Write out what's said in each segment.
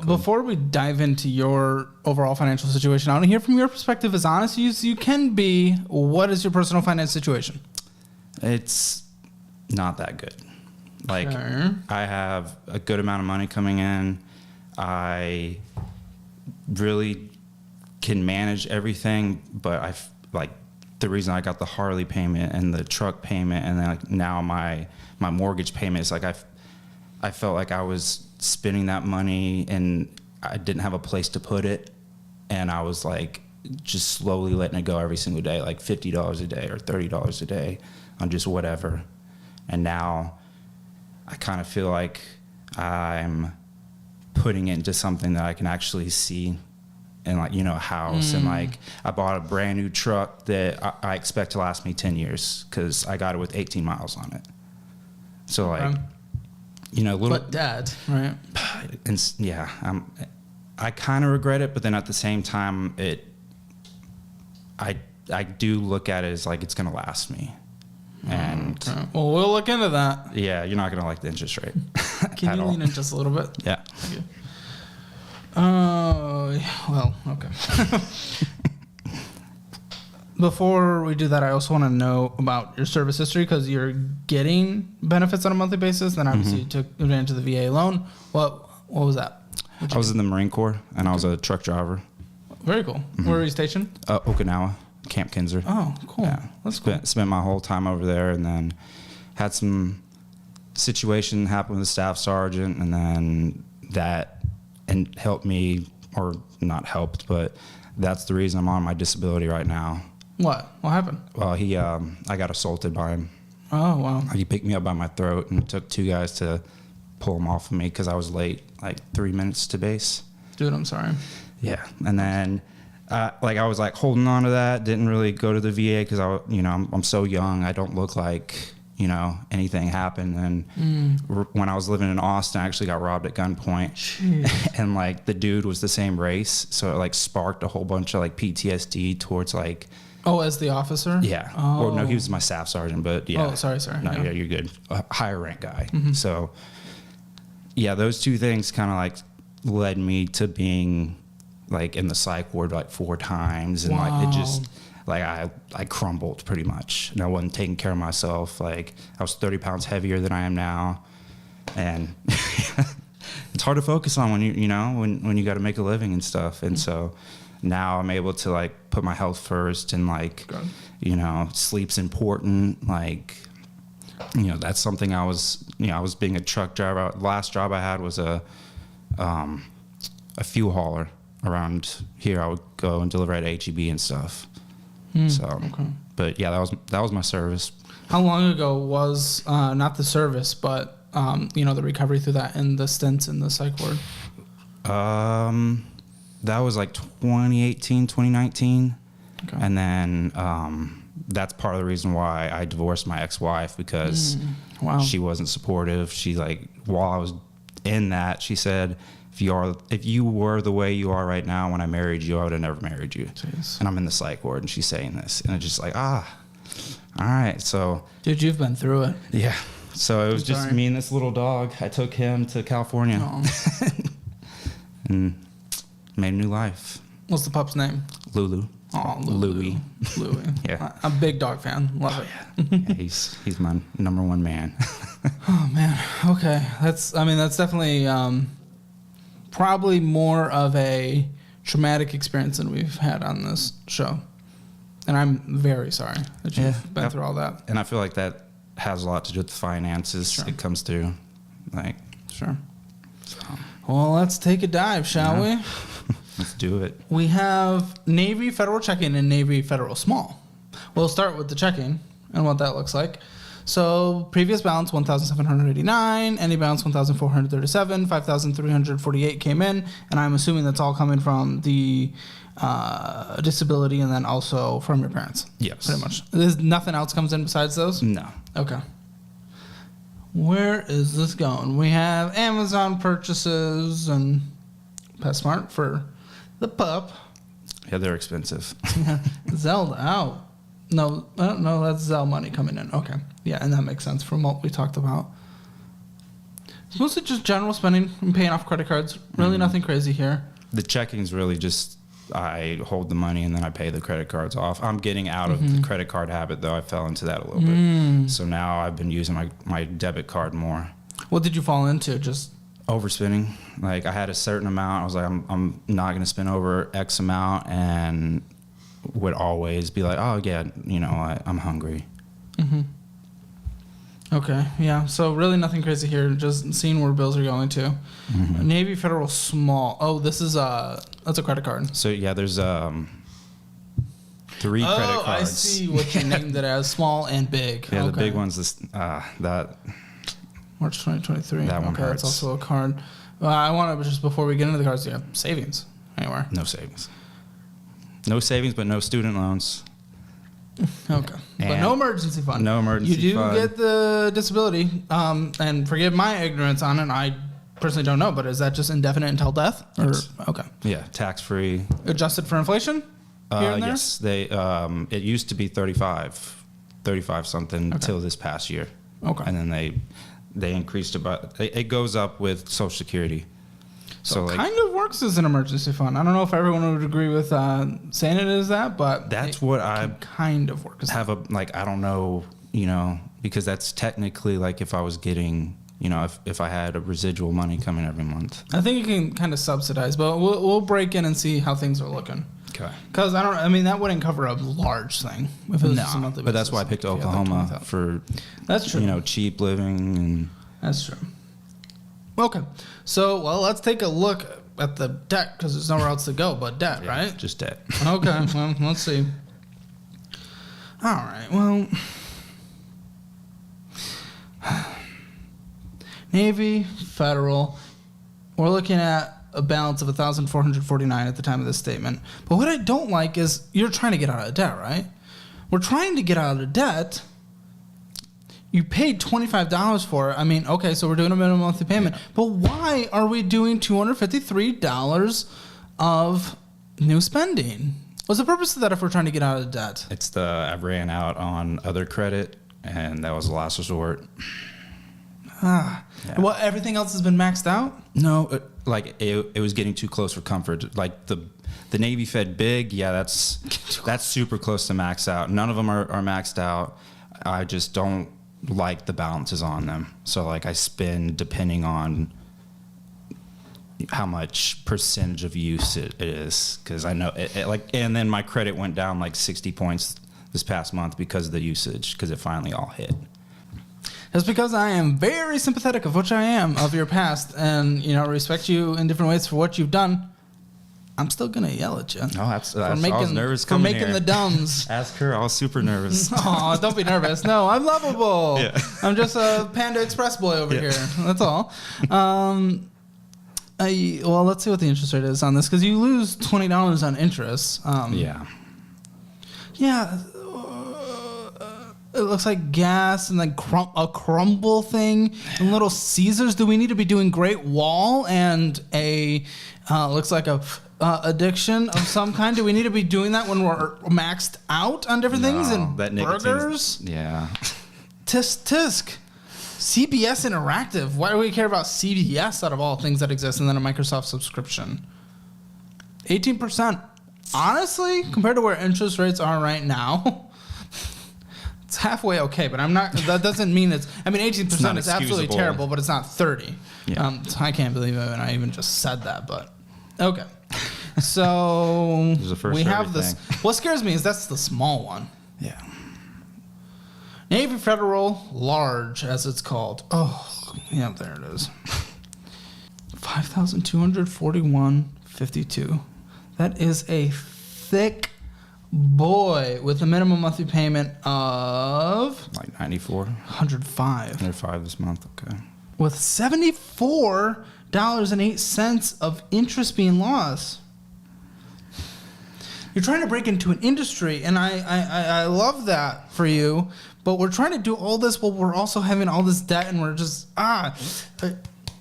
Before we dive into your overall financial situation, I want to hear from your perspective, as honest as you can be. What is your personal finance situation? It's not that good. Like, Sure. I have a good amount of money coming in. I really can manage everything, but the reason I got the Harley payment and the truck payment, and then like now my mortgage payment is like I felt like I was spending that money and I didn't have a place to put it, and I was like just slowly letting it go every single day, like $50 a day or $30 a day on just whatever. And now I kind of feel like I'm putting it into something that I can actually see, and like, a house. And like, I bought a brand new truck that I expect to last me 10 years because I got it with 18 miles on it. So like, But Dad, right? And yeah, I kind of regret it, but then at the same time, I do look at it as like it's gonna last me. And Okay. Well, we'll look into that. yeah, you're not gonna like the interest rate. Can you all. lean in just a little bit? Yeah. Okay. Well, okay. Before we do that, I also want to know about your service history, because you're getting benefits on a monthly basis. Then obviously you took advantage of the VA loan. What was that? I was in the Marine Corps, and I was a truck driver. Very cool. Where were you stationed? Okinawa, Camp Kinzer. Oh, cool. Yeah. That's cool. Spent my whole time over there, and then had some situation happen with the staff sergeant, and then that helped me, or not helped, but that's the reason I'm on my disability right now. What happened? Well, I got assaulted by him. Oh, wow. He picked me up by my throat, and it took 2 guys to pull him off of me because I was late, like 3 minutes to base. Dude, I'm sorry. Yeah, and then I was like holding on to that. Didn't really go to the VA because I'm so young. I don't look like anything happened. And when I was living in Austin, I actually got robbed at gunpoint. Jeez. And like the dude was the same race, so it like sparked a whole bunch of like PTSD towards like. Oh, as the officer? Yeah. Oh. Or no, he was my staff sergeant, but yeah. Oh, sorry. No, yeah, you're good. A higher rank guy. So, yeah, those two things kind of like led me to being like in the psych ward like 4 times, and like it just like I crumbled pretty much, and I wasn't taking care of myself. Like I was 30 pounds heavier than I am now, and it's hard to focus on when when you got to make a living and stuff. And so now I'm able to like put my health first, and like sleep's important. Like that's something I was being a truck driver. The last job I had was a fuel hauler around here. I would go and deliver at HEB and stuff. But yeah, that was my service. How long ago was not the service, but the recovery through that and the stints in the psych ward? That was like 2018, 2019. Okay. And then that's part of the reason why I divorced my ex-wife, because she wasn't supportive. She while I was in that, she said, if you were the way you are right now when I married you, I would have never married you. Jeez. And I'm in the psych ward, and she's saying this, and it's just like, all right. So, dude, you've been through it. Yeah. So it was just me and this little dog. I took him to California and made a new life. What's the pup's name? Lulu. Oh, Louie. Louie. Yeah. I'm a big dog fan. Love it. Yeah, he's my number one man. Oh man. Okay. That's definitely probably more of a traumatic experience than we've had on this show. And I'm very sorry that you've been through all that. And I feel like that has a lot to do with the finances. Sure. It comes through. Sure. So. Well, let's take a dive, shall we? Let's do it. We have Navy Federal Checking and Navy Federal Small. We'll start with the checking and what that looks like. So previous balance, $1,789. Any balance, $1,437. $5,348 came in. And I'm assuming that's all coming from the disability and then also from your parents. Yes. Pretty much. There's nothing else comes in besides those? No. Okay. Where is this going? We have Amazon purchases and PetSmart for the pup. Yeah, they're expensive. Zelda out. No, that's Zelle money coming in. Okay. Yeah, and that makes sense from what we talked about. It's mostly just general spending and paying off credit cards. Really nothing crazy here. The checking's really just I hold the money and then I pay the credit cards off. I'm getting out of the credit card habit, though. I fell into that a little bit. So now I've been using my debit card more. What did you fall into? Just Overspending. Like I had a certain amount. I was like, I'm not going to spend over X amount, and would always be like, oh yeah, I'm hungry. okay, yeah. So really nothing crazy here. Just seeing where bills are going to. Navy Federal Small. Oh, this is that's a credit card. So yeah, there's 3 credit cards. I see what you named it as, small and big. Yeah, okay. the big one's this that. March 2023. That one okay, hurts. that's also a card. I want to just before we get into the cards, yeah, savings anywhere. No savings. No savings, but no student loans. Okay, but And no emergency fund. no emergency You do fund. get the disability, and forgive my ignorance on it. I personally don't know, but is that just indefinite until death? Or Yes. okay, Yeah, tax free. adjusted for inflation? Here and there? Yes, they. It used to be 35 something until this past year. Okay. And then they increased about. It goes up with Social Security. So like kind of works as an emergency fund. I don't know if everyone would agree with saying it is that, but that's what I kind of work as have I don't know, because that's technically like if I was getting, if I had a residual money coming every month. I think you can kind of subsidize, but we'll break in and see how things are looking. Okay. Because that wouldn't cover a large thing if it was just a monthly But that's basis. why I picked If you had, like, Oklahoma 20,000. for, That's true. cheap living and. That's true. Okay. So, let's take a look at the debt because there's nowhere else to go but debt, right? Just debt. Okay. Well, let's see. All right. Well, Navy, Federal. We're looking at a balance of 1,449 at the time of this statement. But what I don't like is you're trying to get out of debt, right? We're trying to get out of debt. You paid $25 for it. I mean, okay, so we're doing a minimum monthly payment. But why are we doing $253 of new spending? What's the purpose of that if we're trying to get out of debt? I ran out on other credit, and that was the last resort. Yeah. Well, everything else has been maxed out? No, it was getting too close for comfort. Like the Navy Fed Big, yeah, that's super close to max out. None of them are maxed out. I just don't like the balances on them. So like I spend depending on how much percentage of use it is, because I know and then my credit went down like 60 points this past month because of the usage, because it finally all hit. It's because I am very sympathetic of which I am of your past and, respect you in different ways for what you've done. I'm still going to yell at you. Oh, I was nervous for coming making here. the dumbs. Ask her. I was super nervous. Oh, don't be nervous. No, I'm lovable. Yeah. I'm just a Panda Express boy over here. That's all. Let's see what the interest rate is on this, because you lose $20 on interest. Yeah. Yeah. It looks like gas and then a crumble thing and Little Caesars. Do we need to be doing Great Wall and looks like a addiction of some kind? Do we need to be doing that when we're maxed out on different things and that burgers? Yeah. Tisk. CBS Interactive. Why do we care about CBS out of all things that exist, and then a Microsoft subscription? 18%. Honestly, compared to where interest rates are right now, it's halfway okay, but I'm not. That doesn't mean it's. I mean, 18% is absolutely excusable. terrible, but it's not 30. Yeah. So I can't believe it, and I even just said that. But okay, so There's a first we for have this. everything. What scares me is that's the small one. Yeah. Navy Federal Large, as it's called. Oh, yeah, there it is. 5,241.52. That is a thick boy with a minimum monthly payment of Like 94, 105. 105 this month. Okay. With $74.08 of interest being lost. You're trying to break into an industry, and I love that for you, but we're trying to do all this while we're also having all this debt, and we're just,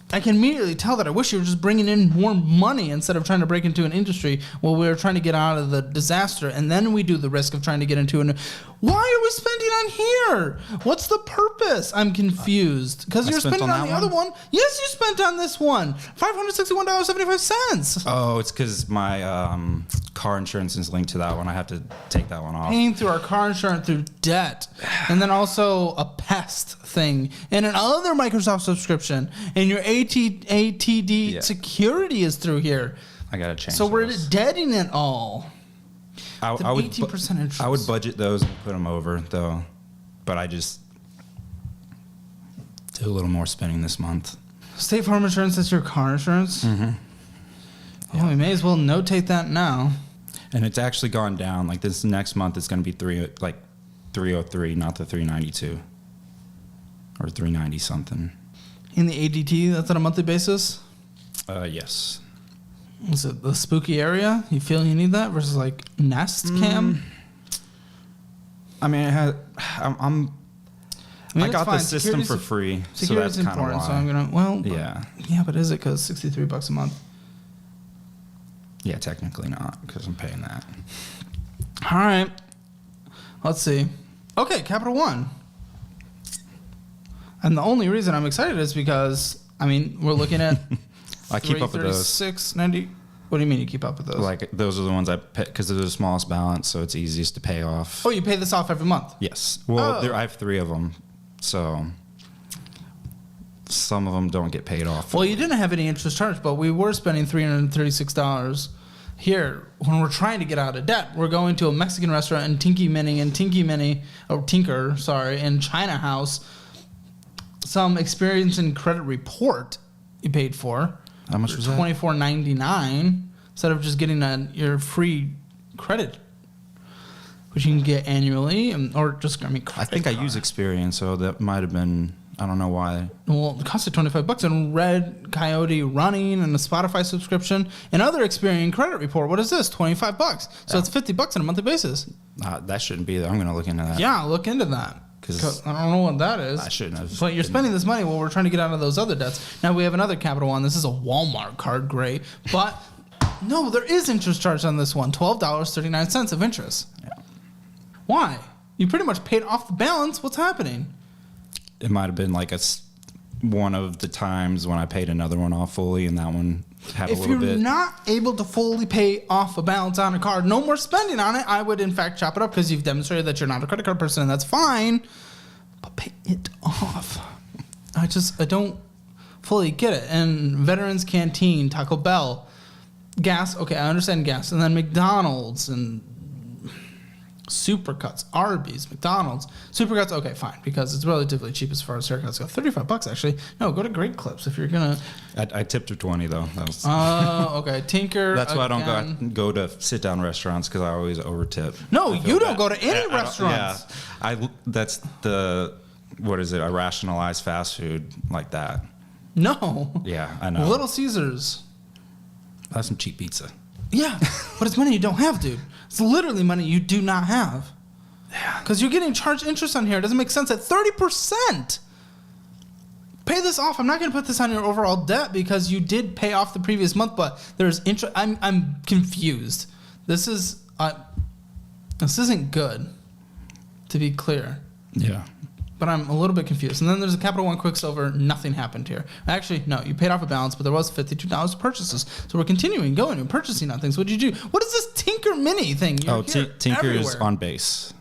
I can immediately tell that I wish you were just bringing in more money instead of trying to break into an industry while we were trying to get out of the disaster, and then we do the risk of trying to get into why are we spending on here? What's the purpose? I'm confused. Because you're spending on the other one. Yes, you spent on this one. $561.75. Oh, it's because my car insurance is linked to that one. I have to take that one off. Paying through our car insurance through debt, and then also a pest thing, and another Microsoft subscription, and your ATD security is through here. I gotta change. So we're those. deading it all. I would 18% interest. I would budget those and put them over though, but I just do a little more spending this month. State Farm Insurance is your car insurance. Mm-hmm. Well, we may as well notate that now. And it's actually gone down. Like this next month, it's going to be 303, not the 392 or 390 something. In the ADT, that's on a monthly basis. Yes. Is it the spooky area? You feel you need that versus like Nest Cam? I mean, I got the fine. system for free, so Security's that's kind of important. why. So I'm gonna yeah, but is it because $63 a month? Yeah, technically not because I'm paying that. All right, let's see. Okay, Capital One. And the only reason I'm excited is because we're looking at. I keep up with those. 690. What do you mean you keep up with those? Like those are the ones I pay because they're the smallest balance, so it's easiest to pay off. Oh, you pay this off every month? Yes. Well, I have 3 of them, so some of them don't get paid off. Well, you didn't have any interest charged, but we were spending $336 here when we're trying to get out of debt. We're going to a Mexican restaurant in Tinker, in China House. Some experience and credit report you paid for. How much was that? $24.99 instead of just getting your free credit, which you can get annually, or just I think I use Experian, so that might have been. I don't know why. Well, it costed $25 and Red Coyote running and a Spotify subscription and other Experian credit report. What is this? $25. So it's $50 on a monthly basis. That shouldn't be there. I'm going to look into that. Yeah, look into that. Because I don't know what that is. I shouldn't have. But you're spending this money while we're trying to get out of those other debts. Now we have another Capital One. This is a Walmart card, great. But no, there is interest charged on this one. $12.39 of interest. Yeah. Why? You pretty much paid off the balance. What's happening? It might have been like one of the times when I paid another one off fully, and that one had a little bit. If you're not able to fully pay off a balance on a card, no more spending on it. I would, in fact, chop it up because you've demonstrated that you're not a credit card person, and that's fine. But pay it off. I don't fully get it. And Veterans Canteen, Taco Bell, gas. Okay, I understand gas. And then McDonald's and Supercuts, Arby's, McDonald's, Supercuts. Okay, fine, because it's relatively cheap as far as haircuts go. $35 actually. No, go to Great Clips if you're gonna. I tipped her 20 though. Okay, Tinker. That's why I don't go to sit down restaurants because I always over tip. No, you don't go to any restaurants. That's what is it? I rationalize fast food like that. No. Yeah, I know. Little Caesars. That's some cheap pizza. Yeah, but it's money you don't have, dude. It's literally money you do not have. Yeah. Because you're getting charged interest on here. It doesn't make sense at 30%. Pay this off. I'm not going to put this on your overall debt because you did pay off the previous month, but there's interest. I'm confused. This isn't good, to be clear. Yeah. But I'm a little bit confused. And then there's a Capital One Quicksilver. Nothing happened here. Actually, no. You paid off a balance, but there was $52 purchases. So we're continuing going and purchasing on things. What did you do? What is this Tinker Mini thing? Tinker is on base.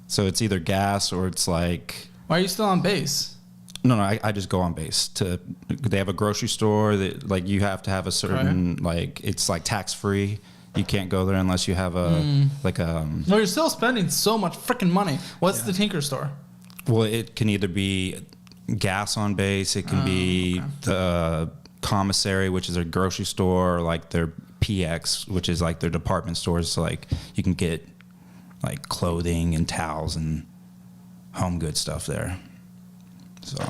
So it's either gas or it's like... Why are you still on base? No, I just go on base. They have a grocery store that like you have to have a certain it's like tax free. You can't go there unless you have No, you're still spending so much freaking money. What's the Tinker store? Well, it can either be gas on base. It can be the commissary, which is a grocery store, or like their PX, which is like their department stores. So like you can get like clothing and towels and home good stuff there. So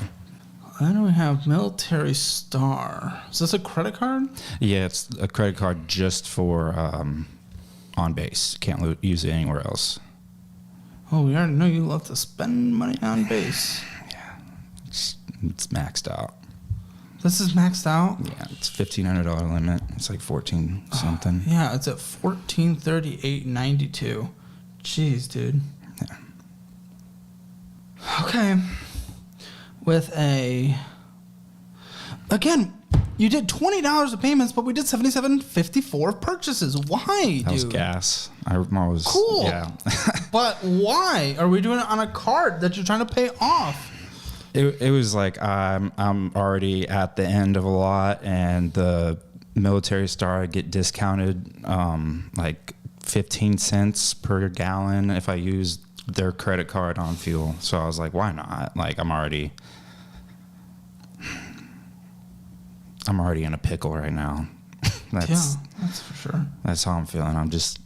Then we have Military Star. Is this a credit card? yeah, it's a credit card just for on base. Can't use it anywhere else. Oh, we already know you love to spend money on base. Yeah, it's maxed out. This is maxed out? Yeah, it's $1,500 limit. It's like 14 something. Yeah, it's at 1438.92. Jeez, dude. Yeah. Okay. With again, you did $20 of payments, but we did $77.54 of purchases. Why, dude? That was gas. I was Cool. Yeah. But why are we doing it on a card that you're trying to pay off? It was like I'm already at the end of a lot, and the Military Star I get discounted like 15 cents per gallon if I use their credit card on fuel. So I was like, why not? Like I'm already in a pickle right now. That's for sure. That's how I'm feeling. I'm just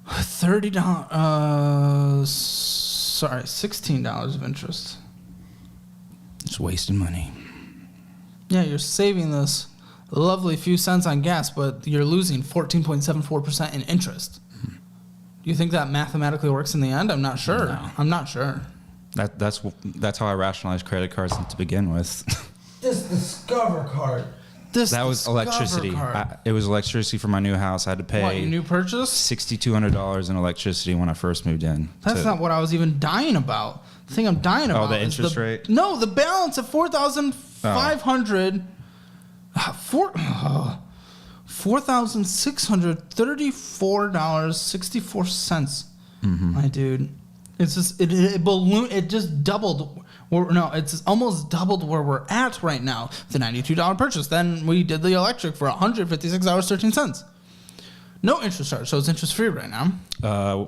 $16 of interest. just wasting money. Yeah, you're saving this lovely few cents on gas, but you're losing 14.74% in interest. Do you think that mathematically works in the end? I'm not sure. No. I'm not sure. That's how I rationalized credit cards to begin with. This Discover card. That was electricity. It was electricity for my new house. I had to pay What, your new purchase? $6,200 in electricity when I first moved in. That's not what I was even dying about. The thing I'm dying about the is interest rate? No, the balance of $4,634. $4,634.64. My dude, it's just it ballooned. It just doubled. It's almost doubled where we're at right now. The $92 purchase. Then we did the electric for $156.13. No interest charge, so it's interest free right now. I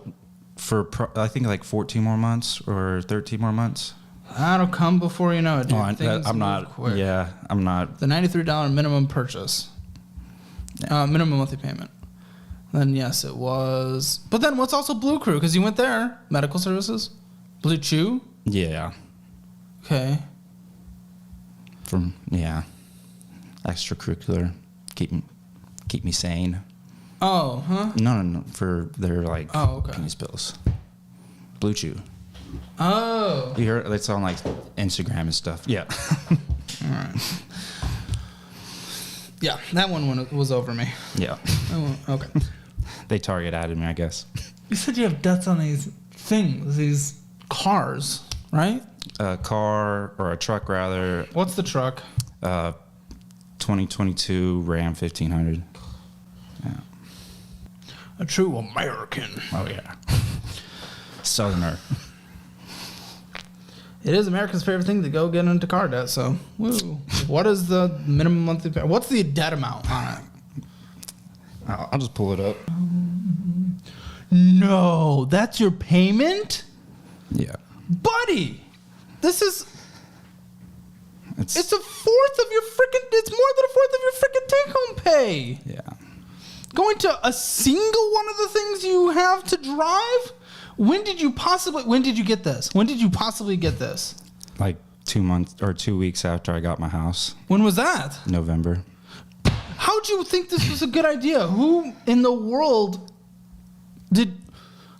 think like 14 more months or 13 more months. That'll come before you know it, dude. I'm not. Quick. Yeah, I'm not. The $93 minimum purchase. Minimum monthly payment. Then yes, it was. But then what's also Blue Crew? Because you went there. Medical services. Blue Chew. Yeah. Okay. Extracurricular. Keep me sane. Oh, huh? No. For their okay. penis pills. Blue Chew. Oh. You heard it's on like Instagram and stuff. Yeah. All right. Yeah, that one was over me. Yeah. Okay. They target added me, I guess. You said you have debts on these things, these cars, right? A car or a truck rather. What's the truck? 2022 Ram 1500. Yeah. A true American. Oh yeah. Southerner. It is America's favorite thing to go get into car debt, so woo. What is the minimum monthly pay? What's the debt amount on it? I'll just pull it up. No, that's your payment? Yeah. Buddy, this is... It's It's a fourth of your freaking... It's more than a fourth of your freaking take-home pay. yeah. Going to a single one of the things you have to drive? When did you get this? When did you possibly get this? Like 2 months or 2 weeks after I got my house. When was that? November. How'd you think this was a good idea? Who in the world did...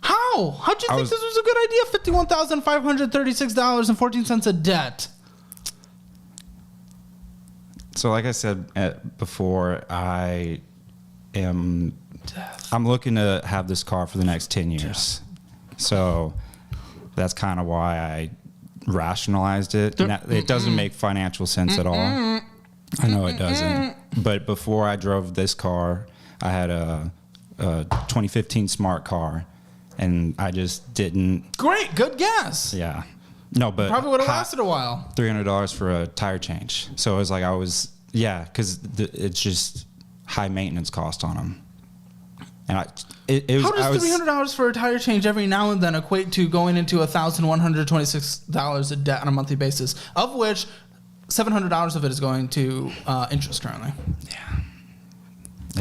How'd you think this was a good idea? $51,536.14 of debt. So like I said before, I'm looking to have this car for the next 10 years. So that's kind of why I rationalized it. It doesn't make financial sense at all. I know it doesn't. But before I drove this car, I had a 2015 Smart car, and I just didn't. Great, good guess. Yeah. No, but Probably would have lasted a while. $300 for a tire change. So it was like because it's just high maintenance cost on them. And How does $300 for a tire change every now and then equate to going into $1,126 of debt on a monthly basis, of which $700 of it is going to interest currently? Yeah.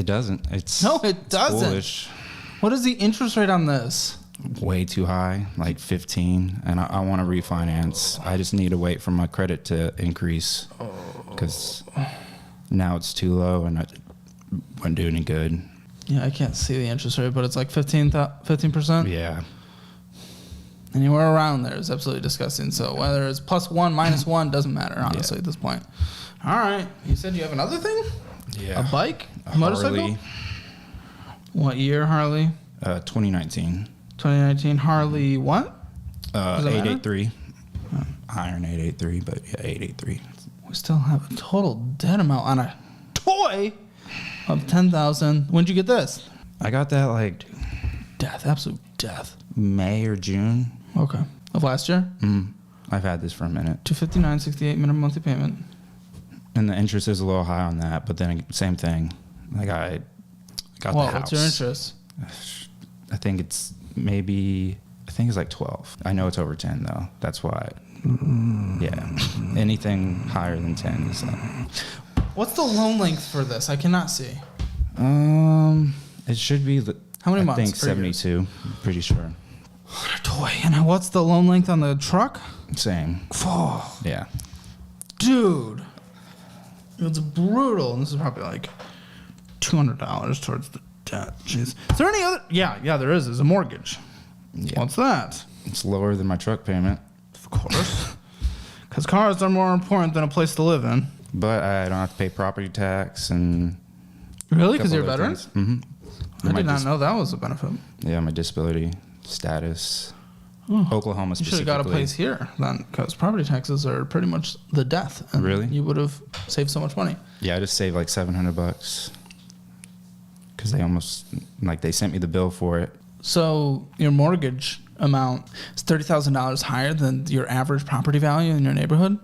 It doesn't. It's doesn't. Foolish. What is the interest rate on this? Way too high, like 15, and I want to refinance. I just need to wait for my credit to increase because now it's too low and I wouldn't do any good. Yeah, I can't see the interest rate, but it's like 15%. Yeah. Anywhere around there is absolutely disgusting. So whether it's +1, -1, doesn't matter, honestly, at this point. All right. You said you have another thing? Yeah. A bike? A motorcycle? Harley, What year, Harley? 2019. 2019 Harley what? Does it matter? 883. Iron 883, but yeah, 883. We still have a total dead amount on a toy of 10,000. When'd you get this? I got that like Death, absolute death. May or June. Okay. Of last year? I've had this for a minute. $259.68 minimum monthly payment. And the interest is a little high on that, but then same thing. Like I got the house. What's your interest? I think it's like 12. I know it's over 10 though. That's why. Yeah. Anything higher than 10 is What's the loan length for this? I cannot see. it should be How many I months? think 72. I'm pretty sure. What a toy. And what's the loan length on the truck? Same. Oh, Yeah. dude. It's brutal. And this is probably like $200 towards the debt. Jeez. Is there any other? Yeah, there is. There's a mortgage. Yeah. What's that? It's lower than my truck payment, Of course. Because cars are more important than a place to live in. but I don't have to pay property tax and. Really? Because you're a veteran? Mm-hmm. I did not know that was a benefit. Yeah, my disability status. Oh. Oklahoma You should specifically. have got a place here then, because property taxes are pretty much the death. And Really? You would have saved so much money. Yeah, I just saved like $700 because they sent me the bill for it. So your mortgage amount is $30,000 higher than your average property value in your neighborhood.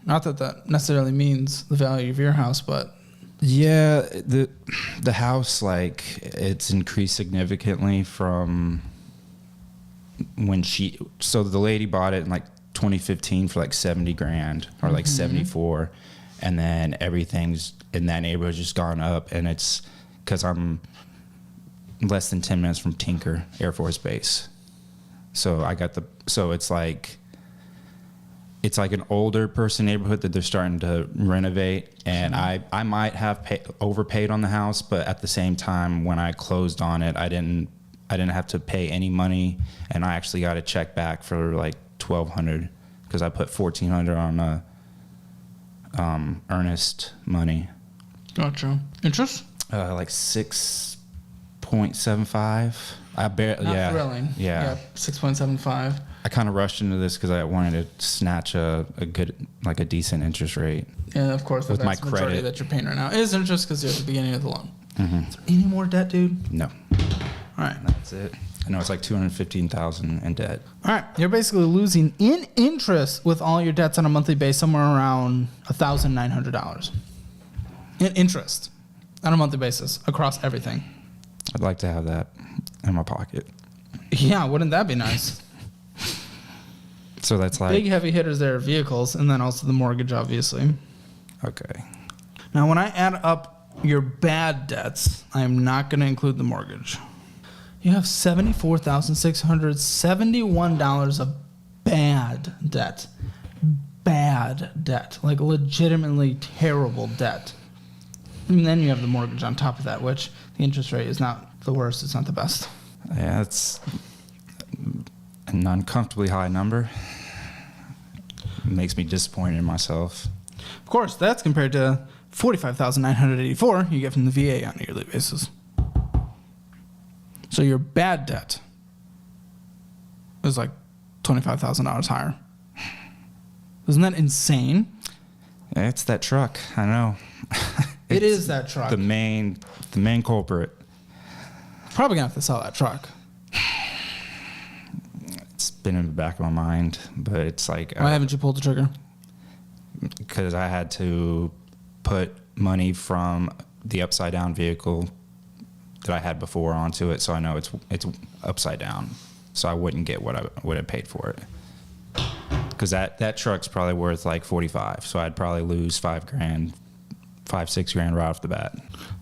Not that that necessarily means the value of your house, but Yeah, the house it's increased significantly from when so the lady bought it in like 2015 for like 70 grand or like 74, and then everything's in that neighborhood just gone up, and it's because I'm less than 10 minutes from Tinker Air Force Base, so it's like an older person neighborhood that they're starting to renovate, and I might have overpaid on the house, but at the same time, when I closed on it, I didn't have to pay any money, and I actually got a check back for like $1,200 because I put $1,400 on earnest money. gotcha. Interest? Like 6.75. Not thrilling. Yeah. 6.75. I kind of rushed into this because I wanted to snatch a decent interest rate. And of course, the With my vast majority credit. that you're paying right now is interest because you're at the beginning of the loan. Mm-hmm. Is there any more debt, dude? No, All right. that's it. I know it's like $215,000 in debt. All right. You're basically losing in interest with all your debts on a monthly basis somewhere around $1,900 in interest on a monthly basis across everything. I'd like to have that in my pocket. Yeah, wouldn't that be nice? So that's like Big heavy hitters there are vehicles, and then also the mortgage, obviously. okay. Now, when I add up your bad debts, I am not going to include the mortgage. You have $74,671 of bad debt. Bad debt. Like legitimately terrible debt. And then you have the mortgage on top of that, which the interest rate is not the worst. It's not the best. Yeah, it's an uncomfortably high number. It makes me disappointed in myself. Of course, that's compared to $45,984 you get from the VA on a yearly basis. So your bad debt is like $25,000 higher. Isn't that insane? Yeah, it's that truck. I know. It is that truck. The main culprit. Probably gonna have to sell that truck. It's been in the back of my mind, but it's like Why haven't you pulled the trigger? because I had to put money from the upside down vehicle that I had before onto it, so I know it's upside down, so I wouldn't get what I would have paid for it. Because that truck's probably worth like 45, so I'd probably lose $6 grand right off the bat.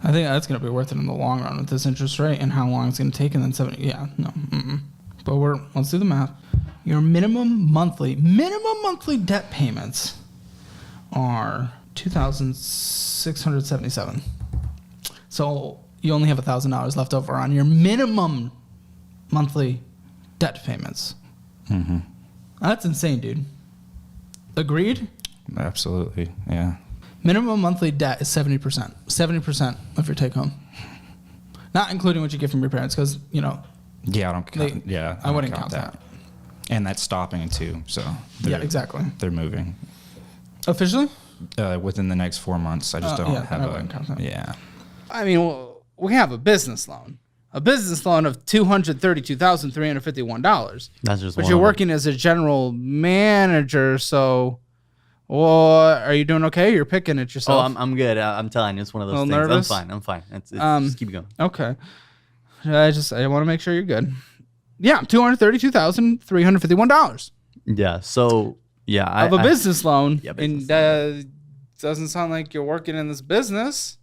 I think that's gonna be worth it in the long run with this interest rate and how long it's gonna take, and then 70. Yeah, no. Mm-mm. But let's do the math. Your minimum monthly debt payments are $2,677. So you only have $1,000 left over on your minimum monthly debt payments. That's insane, dude. Agreed? Absolutely. Yeah. Minimum monthly debt is 70%. 70% of your take home. Not including what you get from your parents, because, you know. Yeah, I don't count. I wouldn't count that. And that's stopping too. So yeah, exactly. They're moving. Officially? Within the next 4 months. I just don't have I wouldn't count that. Yeah. I mean, well, we have a business loan. A business loan of $232,351. That's just. But you're working as a general manager, so. Well, are you doing okay? You're picking at yourself. Oh, I'm good. I'm telling you, it's one of those things. Nervous? I'm fine. It's just keep going. Okay. I want to make sure you're good. Yeah, $232,351. Yeah. So yeah, I have a business loan, yeah, and doesn't sound like you're working in this business.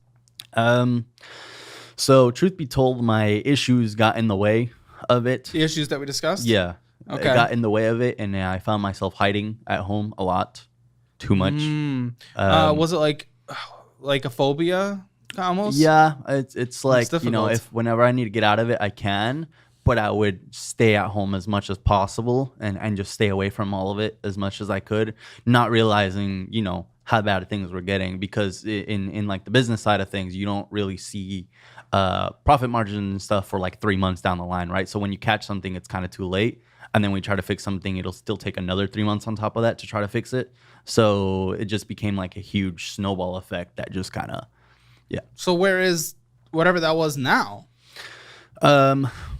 So truth be told, my issues got in the way of it. The issues that we discussed. Yeah. Okay. It got in the way of it, and I found myself hiding at home a lot, too much. Was it like a phobia almost? Yeah, it's like, you know, difficult. if whenever I need to get out of it, I can, but I would stay at home as much as possible and just stay away from all of it as much as I could, not realizing, you know, how bad things were getting, because in like the business side of things, you don't really see profit margins and stuff for like 3 months down the line, right? So when you catch something, it's kind of too late. And then when we try to fix something, it'll still take another 3 months on top of that to try to fix it. So it just became like a huge snowball effect that just kind of, yeah. So where is whatever that was now?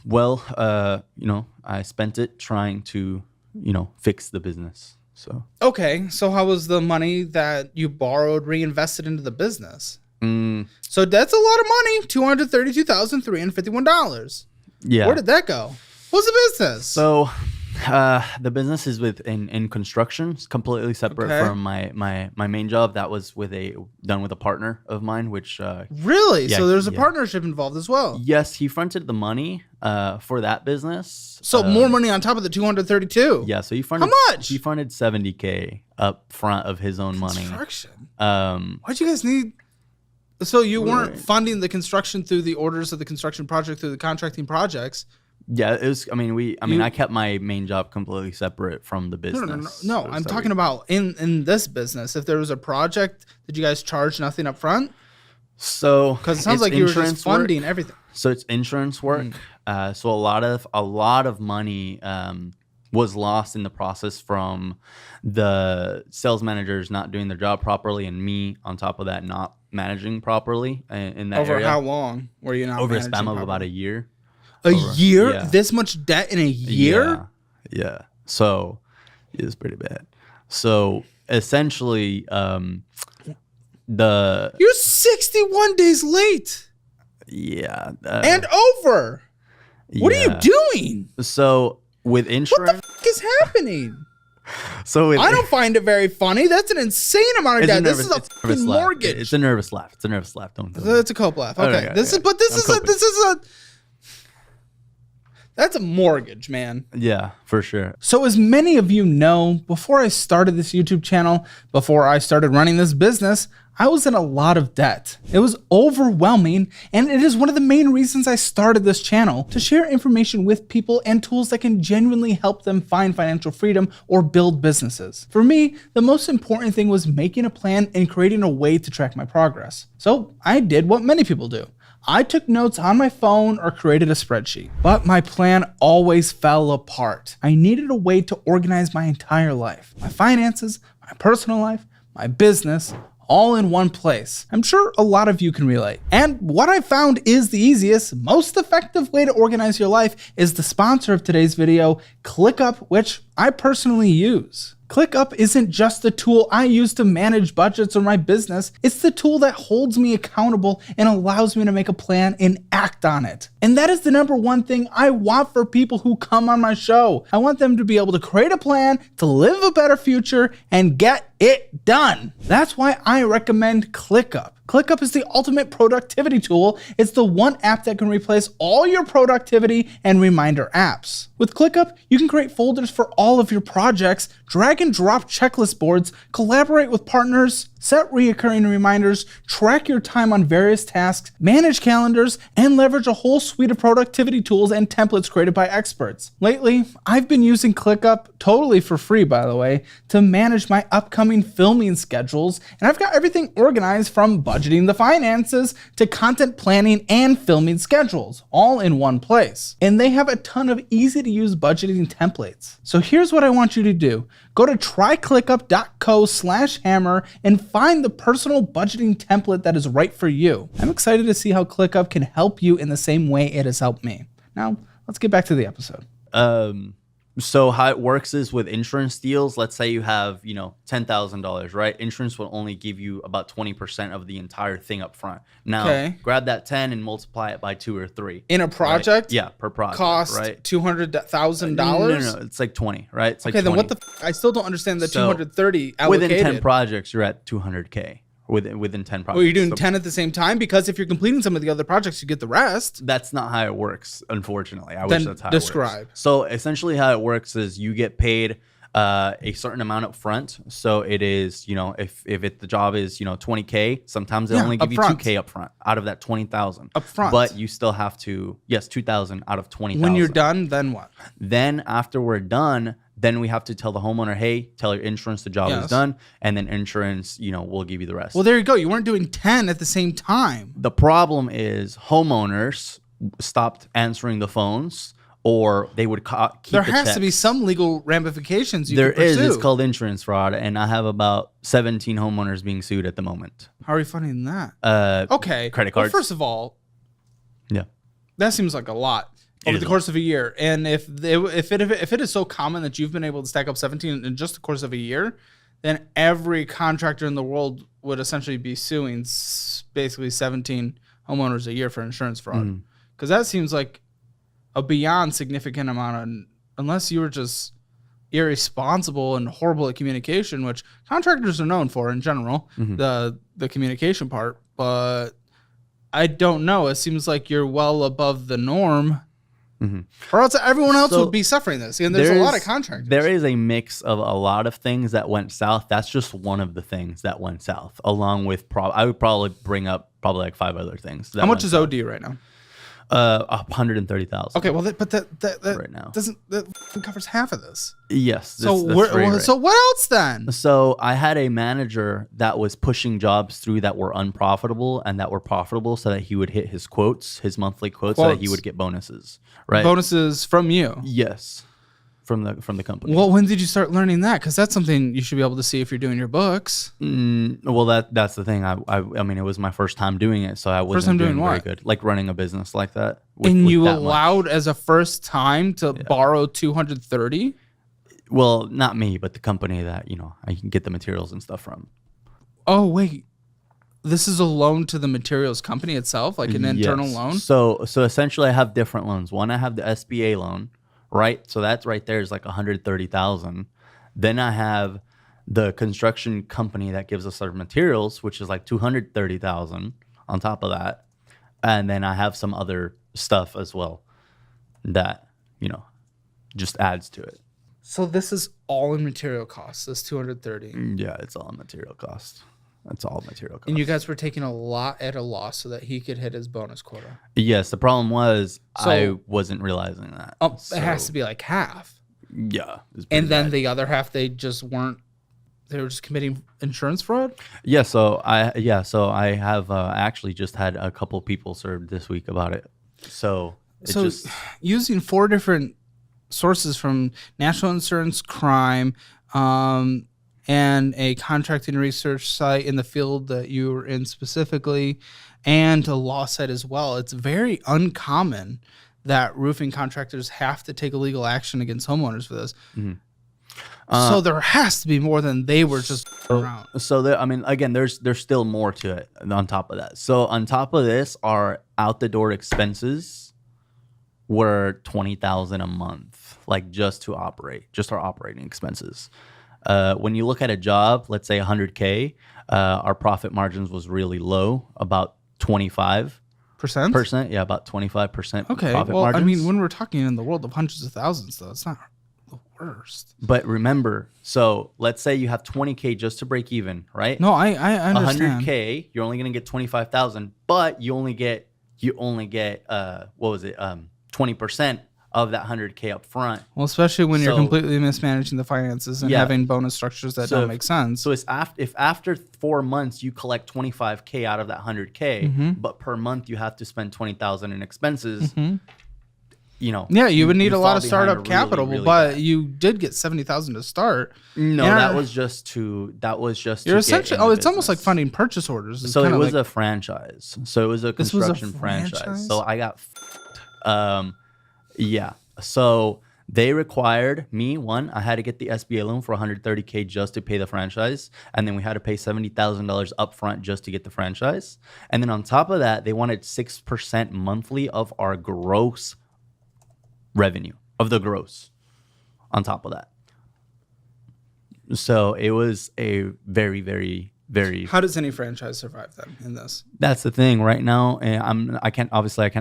Well, you know, I spent it trying to, you know, fix the business. So Okay, so how was the money that you borrowed reinvested into the business? So that's a lot of money, $232,351. yeah. Where did that go? What's the business? So the business is in construction. It's completely separate Okay. from my main job. That was done with a partner of mine, which Really? yeah, So there's a yeah. partnership involved as well. yes, he fronted the money for that business. So more money on top of the 232. Yeah, so he fronted much? He fronted $70K up front of his own money. Construction. Um, Why'd you guys need? So you weren't Right. funding the construction through the orders of the construction project through the contracting projects. yeah, it was. I mean, I kept my main job completely separate from the No, business. no. I'm talking about in this business. If there was a project, did you guys charge nothing up front? So Because it sounds it's like you were insurance just funding work. everything. So it's insurance work. So a lot of money was lost in the process from the sales managers not doing their job properly, and me on top of that not managing properly in that Over area. how long were you not Over a managing span of properly? about a year. A year? yeah. This much debt in a year? Yeah. So it was pretty bad. So essentially, You're 61 days late yeah. and over. What are you doing? So with What the insurance, fuck is happening? so with I don't find it very funny. That's an insane amount of It's debt. This is a it's fucking nervous laugh. mortgage. It's a nervous laugh. It's a nervous laugh. Don't. It's a cope laugh. Okay. Okay, This is okay. but this I'm is coping. that's a mortgage, man. Yeah, for sure. So as many of you know, before I started this YouTube channel, before I started running this business, I was in a lot of debt. It was overwhelming, and it is one of the main reasons I started this channel, to share information with people and tools that can genuinely help them find financial freedom or build businesses. For me, the most important thing was making a plan and creating a way to track my progress. So I did what many people do. I took notes on my phone or created a spreadsheet, but my plan always fell apart. I needed a way to organize my entire life, my finances, my personal life, my business, all in one place. I'm sure a lot of you can relate. And what I found is the easiest, most effective way to organize your life is the sponsor of today's video, ClickUp, which I personally use. ClickUp isn't just the tool I use to manage budgets or my business, it's the tool that holds me accountable and allows me to make a plan and act on it. And that is the number one thing I want for people who come on my show. I want them to be able to create a plan, to live a better future, and get it done. That's why I recommend ClickUp. ClickUp is the ultimate productivity tool. It's the one app that can replace all your productivity and reminder apps. With ClickUp, you can create folders for all of your projects, drag and drop checklist boards, collaborate with partners, set reoccurring reminders, track your time on various tasks, manage calendars, and leverage a whole suite of productivity tools and templates created by experts. Lately, I've been using ClickUp, totally for free by the way, to manage my upcoming filming schedules, and I've got everything organized from budgeting the finances to content planning and filming schedules, all in one place. And they have a ton of easy to use budgeting templates. So here's what I want you to do. Go to tryclickup.co/hammer and find the personal budgeting template that is right for you. I'm excited to see how ClickUp can help you in the same way it has helped me. Now, let's get back to the episode. So how it works is with insurance deals, let's say you have, $10,000, right? Insurance will only give you about 20% of the entire thing up front. Now, grab that 10 and multiply it by 2 or 3. In a project? Right? Yeah, per project. Cost right? $200,000? No, it's like 20, right? It's like okay, 20. then what I still don't understand the 230 allocated. Within 10 projects, you're at 200K. Within 10 projects. Well, you're doing 10 at the same time? Because if you're completing some of the other projects, you get the rest. That's not how it works, unfortunately. I wish that's how describe. It works. So essentially how it works is you get paid a certain amount up front. So it is, if the job is, 20K, sometimes they only give you 2K up front out of that 20,000. Up front. But you still have to, 2,000 out of 20,000. When you're done, then what? Then after we're done, then we have to tell the homeowner, hey, tell your insurance the job is done. And then insurance, will give you the rest. Well, there you go. You weren't doing 10 at the same time. The problem is homeowners stopped answering the phones, or they would keep there the has checks. to be some legal ramifications you There can pursue. is. It's called insurance fraud, and I have about 17 homeowners being sued at the moment. How are you finding that? Okay. Credit cards. Well, first of all, yeah, that seems like a lot over the course of a year. And if it is so common that you've been able to stack up 17 in just the course of a year, then every contractor in the world would essentially be suing basically 17 homeowners a year for insurance fraud. Because that seems like a beyond significant amount of, unless you were just irresponsible and horrible at communication, which contractors are known for in general, the communication part. But I don't know. It seems like you're well above the norm. Or else everyone else would be suffering this. And there's a lot of contractors. There is a mix of a lot of things that went south. That's just one of the things that went south, along with I would probably bring up like 5 other things. How much is OD right now? 130,000. Okay, well, that right now that covers half of this. Yes. So so what else then? So I had a manager that was pushing jobs through that were unprofitable and that were profitable, so that he would hit his monthly quotes, so that he would get bonuses. Right. Bonuses from you. Yes. From the company. Well, when did you start learning that? Because that's something you should be able to see if you're doing your books. Well, that's the thing. I mean, it was my first time doing it, so I wasn't doing very good. Like running a business like that. And you allowed as a first time to borrow 230? Well, not me, but the company that I can get the materials and stuff from. Oh wait, this is a loan to the materials company itself, like an internal loan. So essentially, I have different loans. One, I have the SBA loan. Right, so that's right there is like 130,000. Then I have the construction company that gives us our materials, which is like 230,000 on top of that, and then I have some other stuff as well that just adds to it. So this is all in material costs. This 230. Yeah, it's all in material cost. That's all material cost. And you guys were taking a lot at a loss so that he could hit his bonus quota. Yes, the problem was I wasn't realizing that. It has to be like half. Yeah. And then the other half, they were just committing insurance fraud? Yeah, so I have actually just had a couple people served this week about it. So using 4 different sources from National Insurance Crime, and a contracting research site in the field that you were in specifically, and a law site as well. It's very uncommon that roofing contractors have to take legal action against homeowners for this. So there has to be more than they were just around. So again, there's still more to it on top of that. So on top of this, our out the door expenses were $20,000 a month, like just to operate, just our operating expenses. When you look at a job, let's say 100K, our profit margins was really low, about 25%. Yeah, about 25% Okay. profit Well, margins. I mean, when we're talking in the world of hundreds of thousands, though, it's not the worst. But remember, so let's say you have 20K just to break even, right? No, I understand. 100K, you're only gonna get 25,000, but you only get what was it? 20% of that 100K up front. Well, especially when you're So- completely mismanaging the finances and Yeah. having bonus structures that don't make sense. So it's if after 4 months you collect 25K out of that 100K, Mm-hmm. but per month you have to spend 20,000 in expenses. You know, yeah, you would need a lot fall of behind startup really, capital, really but bad. you did get 70,000 to start. No, Yeah. that was just to You're get essentially in the it's almost like business. funding purchase orders. It's So it kinda was like, a franchise. So it was a This was a construction franchise. franchise? So I got, yeah. So they required me, I had to get the SBA loan for 130K just to pay the franchise, and then we had to pay $70,000 upfront just to get the franchise, and then on top of that, they wanted 6% monthly of our gross revenue of the gross. On top of that, so it was a very, very, very. how does any franchise survive then in this? That's the thing right now, and I can't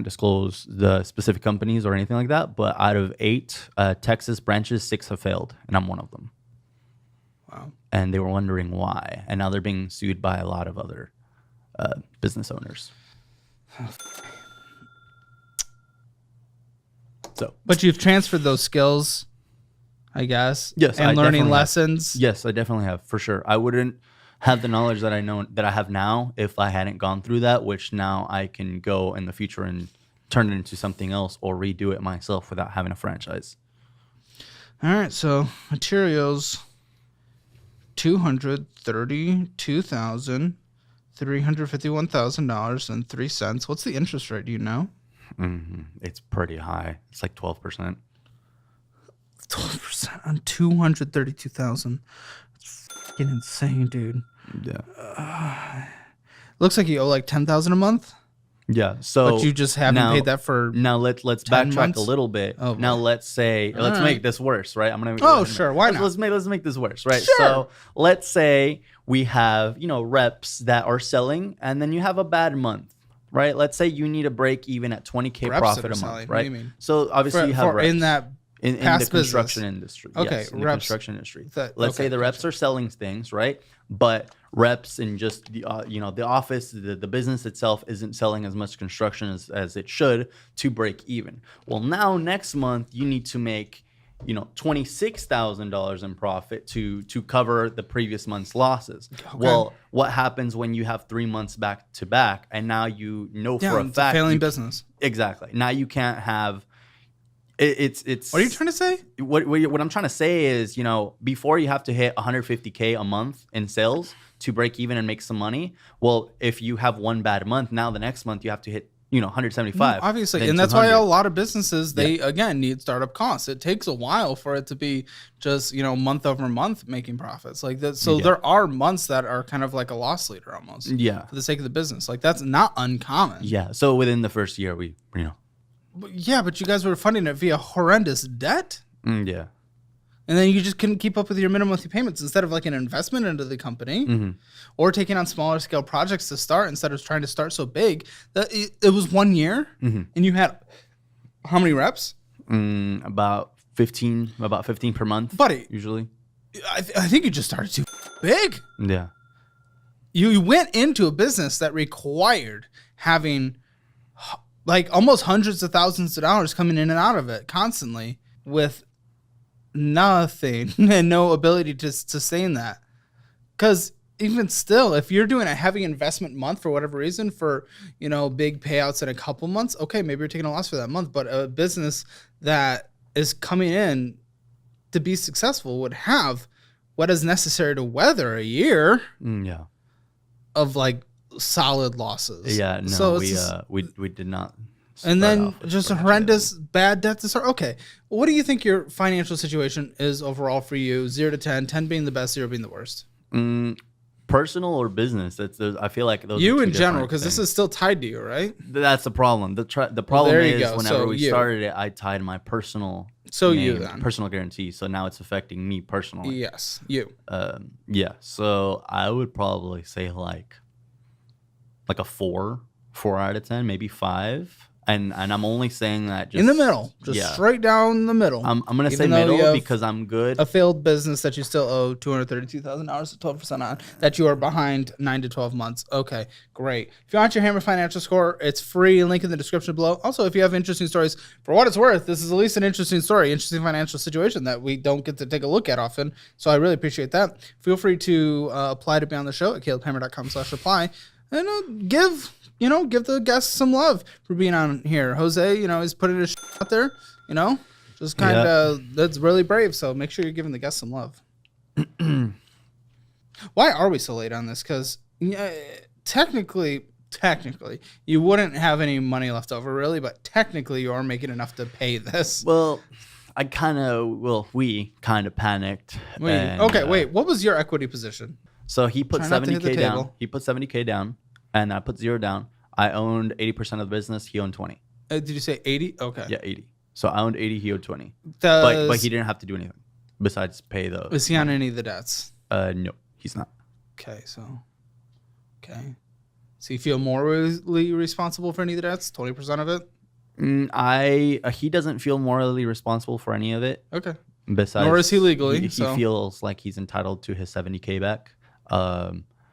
disclose the specific companies or anything like that. But out of 8 Texas branches, 6 have failed, and I'm one of them. Wow. And they were wondering why, and now they're being sued by a lot of other business owners. So But you've transferred those skills, I guess. Yes, and I learning definitely have. lessons. yes, I definitely have for sure. I wouldn't have the knowledge that I have now if I hadn't gone through that, which now I can go in the future and turn it into something else or redo it myself without having a franchise. All right, so materials, $232,351,003. What's the interest rate? Do you know? It's pretty high. It's like 12%. 12% on 232,000. That's fucking insane, dude. Yeah. Looks like you owe like 10,000 a month, Yeah. So but you just haven't now- paid that for. Now let's 10 backtrack months? a little bit. Oh, now boy. let's say let's right. make this worse, right? I'm gonna. Oh, sure, why not? Let's make this worse, right? Sure. So let's say we have reps that are selling, and then you have a bad month, right? Let's say you need to break even at 20K Reps that profit are a month, selling, what do right? you mean? So obviously you have reps in that in the past construction business. industry. Okay, Yes, in the reps. construction industry. That- Let's okay, say the reps are selling things, right? But reps in just the the office, the business itself isn't selling as much construction as it should to break even. Well, now next month you need to make $26,000 in profit to cover the previous month's losses. Well, what happens when you have 3 months back to back, and now you know Yeah, for a it's fact failing you- business. exactly. Now you can't have. It's. What are you trying to say? What I'm trying to say is, before you have to hit 150K a month in sales to break even and make some money. Well, if you have one bad month, now the next month you have to hit 175. Obviously, then and that's why 200. a lot of businesses they again need startup costs. It takes a while for it to be just month over month making profits like that. So there are months that are kind of like a loss leader almost. Yeah. For the sake of the business, like that's not uncommon. Yeah. So within the first year, we Yeah, but you guys were funding it via horrendous debt, yeah. and then you just couldn't keep up with your minimum monthly payments instead of like an investment into the company, or taking on smaller scale projects to start instead of trying to start so big. That it was 1 year, and you had how many reps? About 15 per month, Buddy. usually. I think you just started too big. Yeah. You went into a business that required having like almost hundreds of thousands of dollars coming in and out of it constantly with nothing and no ability to sustain that. Because even still, if you're doing a heavy investment month for whatever reason for, big payouts in a couple months, okay, maybe you're taking a loss for that month. But a business that is coming in to be successful would have what is necessary to weather a year Yeah. of like solid losses. Yeah. No, So we it's we did not. and start then off with just a branches. horrendous bad debt to start. Okay, what do you think your financial situation is overall for you? 0 to 10, 10 being the best, 0 being the worst. personal or business? I feel like those You are two in general, different because this things. is still tied to you, right? That's the problem. The problem there you is go. whenever So we you. started it, I tied my personal then. personal guarantee. So now it's affecting me personally. Yes, you. Yeah. So I would probably say like a 4 out of 10, maybe 5. And I'm only saying that just In the middle, just straight down the middle. I'm gonna say Even though you middle have because I'm good. a failed business that you still owe $232,000 to 12% on, that you are behind 9 to 12 months. Okay, great. If you want your Hammer Financial Score, it's free. Link in the description below. Also, if you have interesting stories, for what it's worth, this is at least an interesting story, interesting financial situation that we don't get to take a look at often. So I really appreciate that. Feel free to apply to be on the show at calebhammer.com/apply. And give the guests some love for being on here. Jose, he's putting his out there, just kind of, that's really brave. So make sure you're giving the guests some love. Why are we so late on this? Because technically, you wouldn't have any money left over, really, but technically you are making enough to pay this. Well, we kind of panicked. Wait, what was your equity position? So he put Try not to hit the 70K down. table. He put 70K down, and I put 0 down. I owned 80% of the business. He owned 20. Did you say 80? Okay. Yeah, 80. So I owned 80. He owed 20. Does, But he didn't have to do anything besides pay the. is he on any of the debts? No, he's not. Okay. So you feel morally responsible for any of the debts? 20% of it? He doesn't feel morally responsible for any of it. Okay. Besides, Nor is he legally. He so. feels like he's entitled to his 70K back. Well,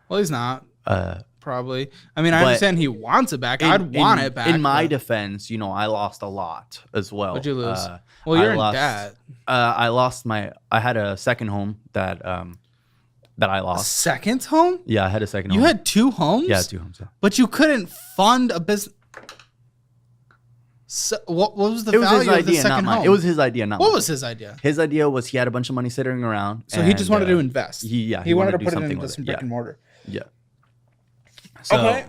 he's not. Uh, Probably. I mean, I but understand he wants it back. I'd want it back. In my but- defense, I lost a lot as well. What'd you lose? I You're lost, in debt. I lost I had a second home that I lost. Second home? Yeah, I had a second You home. had 2 homes? Yeah, 2 homes. Yeah. But you couldn't fund a business. So, what was the It was his value of the idea, not second mine. home? It was his idea, not What mine. was his idea? His idea was he had a bunch of money sitting around. So he just and, wanted to invest. He wanted to wanted to put do it something into with some it. brick Yeah. and mortar. Yeah. So, Okay.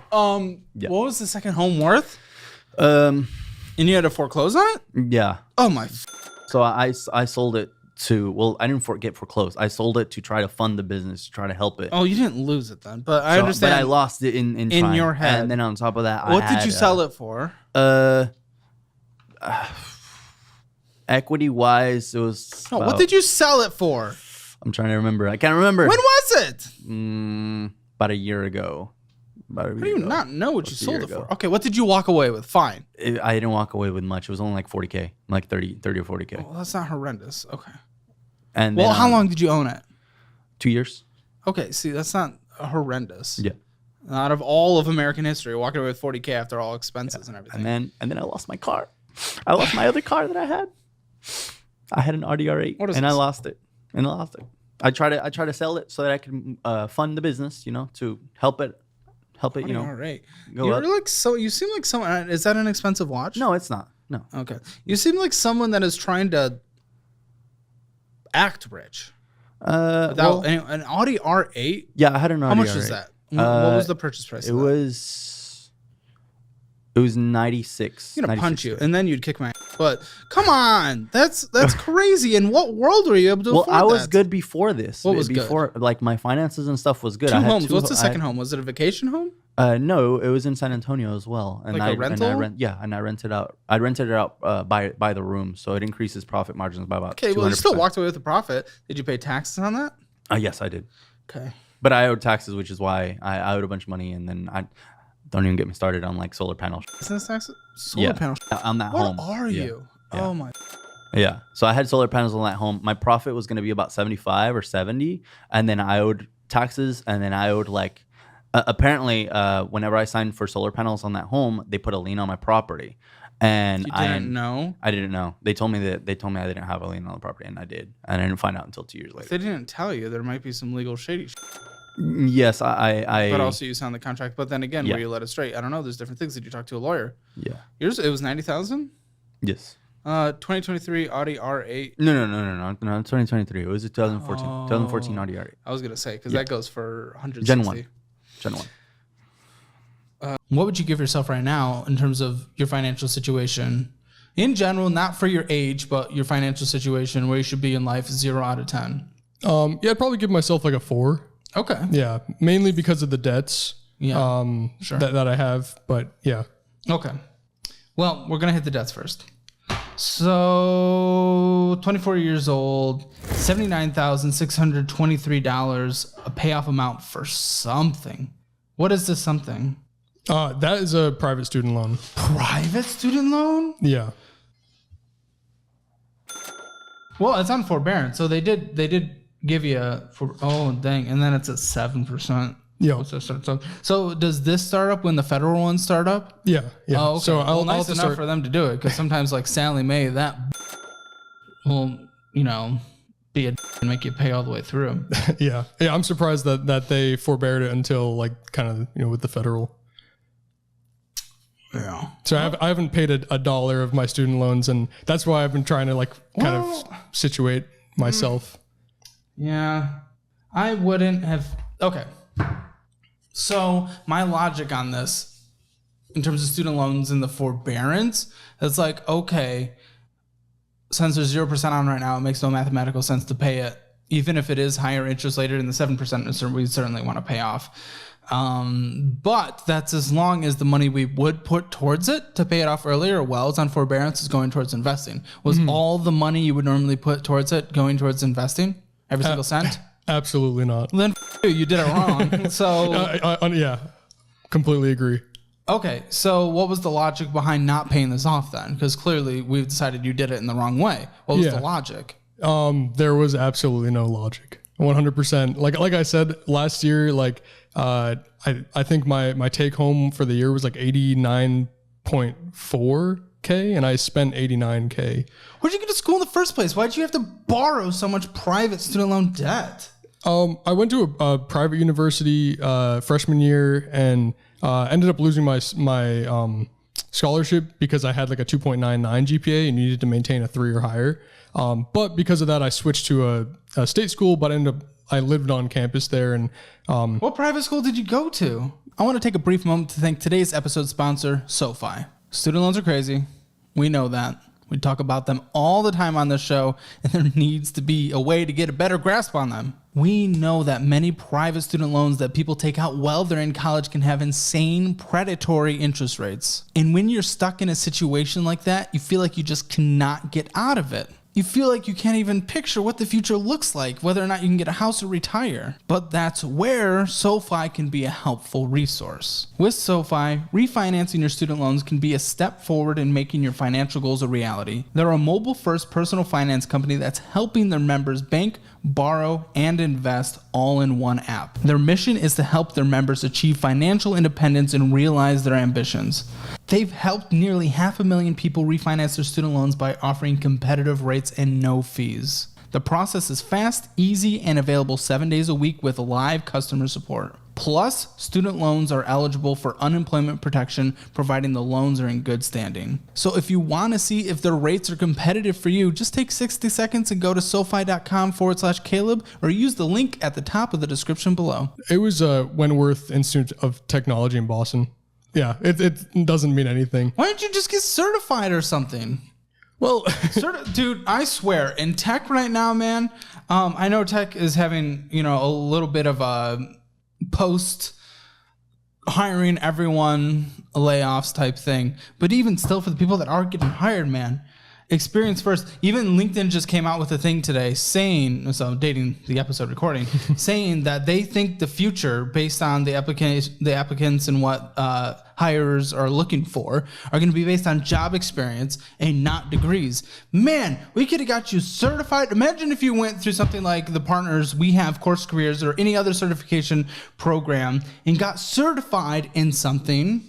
yeah. What was the second home worth? Um. And you had to foreclose on it? Yeah. Oh my! So I sold it to. Well, I didn't get foreclosed. I sold it to try to fund the business, to try to help it. Oh, you didn't lose it then, but I So- understand. But I lost it in trying. your head. And then on top of that, What did you sell it for? Equity wise, it was. No, what did you sell it for? I'm trying to remember. I can't remember. When was it? About a year ago. How do you not know what you Almost a sold year it ago. for? Okay, what did you walk away with? Fine. I didn't walk away with much. It was only like 40K, like 30 or 40K. Well, that's not horrendous. Okay. And Well, then, how long did you own it? 2 years. Okay, see, that's not horrendous. Yeah. Out of all of American history, walking away with 40K after all expenses and everything. And then I lost my car. I lost my other car that I had. I had an RDR8, What is and I this? lost it. I try to sell it so that I can fund the business, to help it, All right. go You're up. like you seem like someone. Is that an expensive watch? No, it's not. No. Okay. You seem like someone that is trying to act rich. Without Well, an Audi R8. yeah, I had an RDR8. How much is that? What was the purchase price? It of that? was 96. I'm gonna punch 96. you, and then you'd kick my ass. But come on, that's crazy. In what world were you able to Well, afford I was that? good before this. What was good? before? Like my finances and stuff was good. 2 I had homes. What's the I- second home? Was it a vacation home? No, it was in San Antonio as well. And Like a I rental? and I rented out. I rented it out by the room, so it increases profit margins by about. Okay, well, you 200%. still walked away with a profit. Did you pay taxes on that? Yes, I did. Okay. But I owed taxes, which is why I owed a bunch of money, and then I don't even get me started on like solar panels. Business taxes? Solar panels. on that What home. are Yeah. you? Yeah. Oh my. Yeah. So I had solar panels on that home. My profit was going to be about 75 or 70, and then I owed taxes, and then I owed like apparently whenever I signed for solar panels on that home, they put a lien on my property, and You didn't know? I didn't know. They told me I didn't have a lien on the property, and I did, and I didn't find out until 2 years If later. they didn't tell you, there might be some legal shady shit. Yes, I But also you signed the contract. But then again, Yeah. were you led astray? I don't know. There's different things. Did you talk to a lawyer? yeah. Yours, it was 90,000? Yes. 2023 Audi R8. No, 2023. It was a 2014. Oh. 2014 Audi R8. I was going to say, because Yeah. that goes for 160. Gen 1. Gen 1. What would you give yourself right now in terms of your financial situation? In general, not for your age, but your financial situation, where you should be in life, 0 out of 10. Yeah, I'd probably give myself like a 4. Okay. Yeah, mainly because of the debts. Yeah. Sure. That I have, but yeah. Okay. Well, we're gonna hit the debts first. So, 24 years old, $79,623, a payoff amount for something. What is this something? That is a private student loan. Private student loan? Yeah. Well, it's on forbearance, so they did give you oh dang, and then it's at 7%. Yeah. So does this start up when the federal ones start up? Yeah. Yeah. Oh, okay. So I'll nice just enough start. for them to do it, because sometimes like Sally Mae, that will be a and make you pay all the way through. Yeah. Yeah. I'm surprised that they forbeared it until like kind of with the federal. Yeah. So I haven't paid a dollar of my student loans, and that's why I've been trying to like kind of situate myself. Yeah. I wouldn't have. Okay. So my logic on this, in terms of student loans and the forbearance, it's like, okay, since there's 0% on right now, it makes no mathematical sense to pay it, even if it is higher interest later than the 7% we certainly want to pay off. But that's as long as the money we would put towards it to pay it off earlier, while it's on forbearance, is going towards investing. Was all the money you would normally put towards it going towards investing? Every single cent? Absolutely not. Then you did it wrong. So Yeah, completely agree. okay, so what was the logic behind not paying this off then? Because clearly we've decided you did it in the wrong way. What was the logic? There was absolutely no logic. 100%. Like I said last year, like I think my take home for the year was like 89.4K, and I spent 89K. Where'd you get to school in the first place? Why'd you have to borrow so much private student loan debt? I went to a private university freshman year, and ended up losing my scholarship because I had like a 2.99 GPA and needed to maintain a 3 or higher. But because of that, I switched to a state school, but I lived on campus there. And what private school did you go to? I want to take a brief moment to thank today's episode sponsor, SoFi. Student loans are crazy. We know that. We talk about them all the time on this show, and there needs to be a way to get a better grasp on them. We know that many private student loans that people take out while they're in college can have insane predatory interest rates. And when you're stuck in a situation like that, you feel like you just cannot get out of it. You feel like you can't even picture what the future looks like, whether or not you can get a house or retire. But that's where SoFi can be a helpful resource. With SoFi, refinancing your student loans can be a step forward in making your financial goals a reality. They're a mobile-first personal finance company that's helping their members bank, borrow, and invest all in one app. Their mission is to help their members achieve financial independence and realize their ambitions. They've helped nearly 500,000 people refinance their student loans by offering competitive rates and no fees. The process is fast, easy, and available 7 days a week with live customer support. Plus, student loans are eligible for unemployment protection, providing the loans are in good standing. So if you want to see if their rates are competitive for you, just take 60 seconds and go to SoFi.com/Caleb, or use the link at the top of the description below. It was Wentworth Institute of Technology in Boston. Yeah, it doesn't mean anything. Why don't you just get certified or something? Well, Dude, I swear, in tech right now, man, I know tech is having, a little bit of a post hiring everyone layoffs type thing. But even still, for the people that are getting hired, man, experience first. Even LinkedIn just came out with a thing today saying, so dating the episode recording, saying that they think the future, based on the applicants and what hires are looking for, are going to be based on job experience and not degrees. Man, we could have got you certified. Imagine if you went through something like the Partners We Have Course Careers or any other certification program and got certified in something,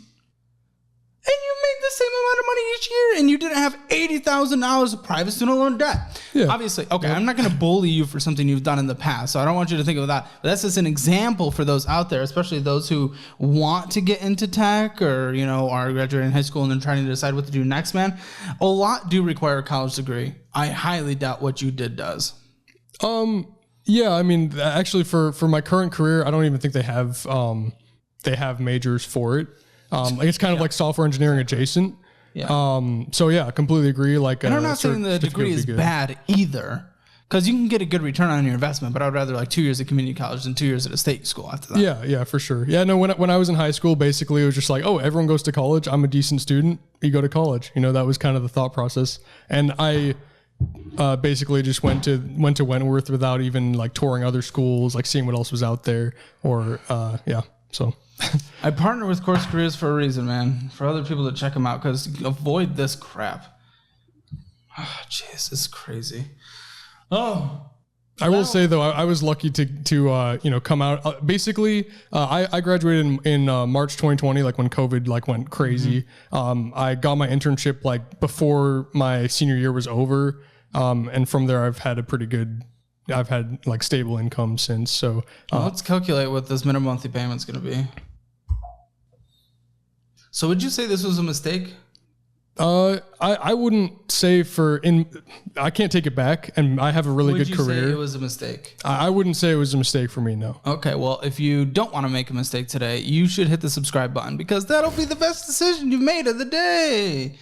and you made the same amount of money each year, and you didn't have $80,000 of private student loan debt. Yeah. Obviously, okay, I'm not going to bully you for something you've done in the past, so I don't want you to think of that. But that's just an example for those out there, especially those who want to get into tech or, are graduating high school and then trying to decide what to do next, man. A lot do require a college degree. I highly doubt what you did does. Yeah, I mean, actually, for my current career, I don't even think they have majors for it. It's kind of like software engineering adjacent. Yeah. So yeah, I completely agree. And I'm not saying the degree is bad either. Because you can get a good return on your investment, but I'd rather like 2 years at community college than 2 years at a state school after that. Yeah, for sure. Yeah, no, when I was in high school, basically it was just like, oh, everyone goes to college. I'm a decent student. You go to college. That was kind of the thought process. And I basically just went to Wentworth without even like touring other schools, like seeing what else was out there, or so. I partner with Course Careers for a reason, man. For other people to check them out, because avoid this crap. Oh, jeez, this is crazy. Oh, I will say though, I was lucky to come out. Basically, I graduated in March 2020, like when COVID like went crazy. I got my internship like before my senior year was over, and from there I've had like stable income since. So let's calculate what this minimum monthly payment's going to be. So would you say this was a mistake? I wouldn't say I can't take it back, and I have a really good career. Would you say it was a mistake? I wouldn't say it was a mistake for me, no. Okay, well, if you don't want to make a mistake today, you should hit the subscribe button, because that'll be the best decision you've made of the day.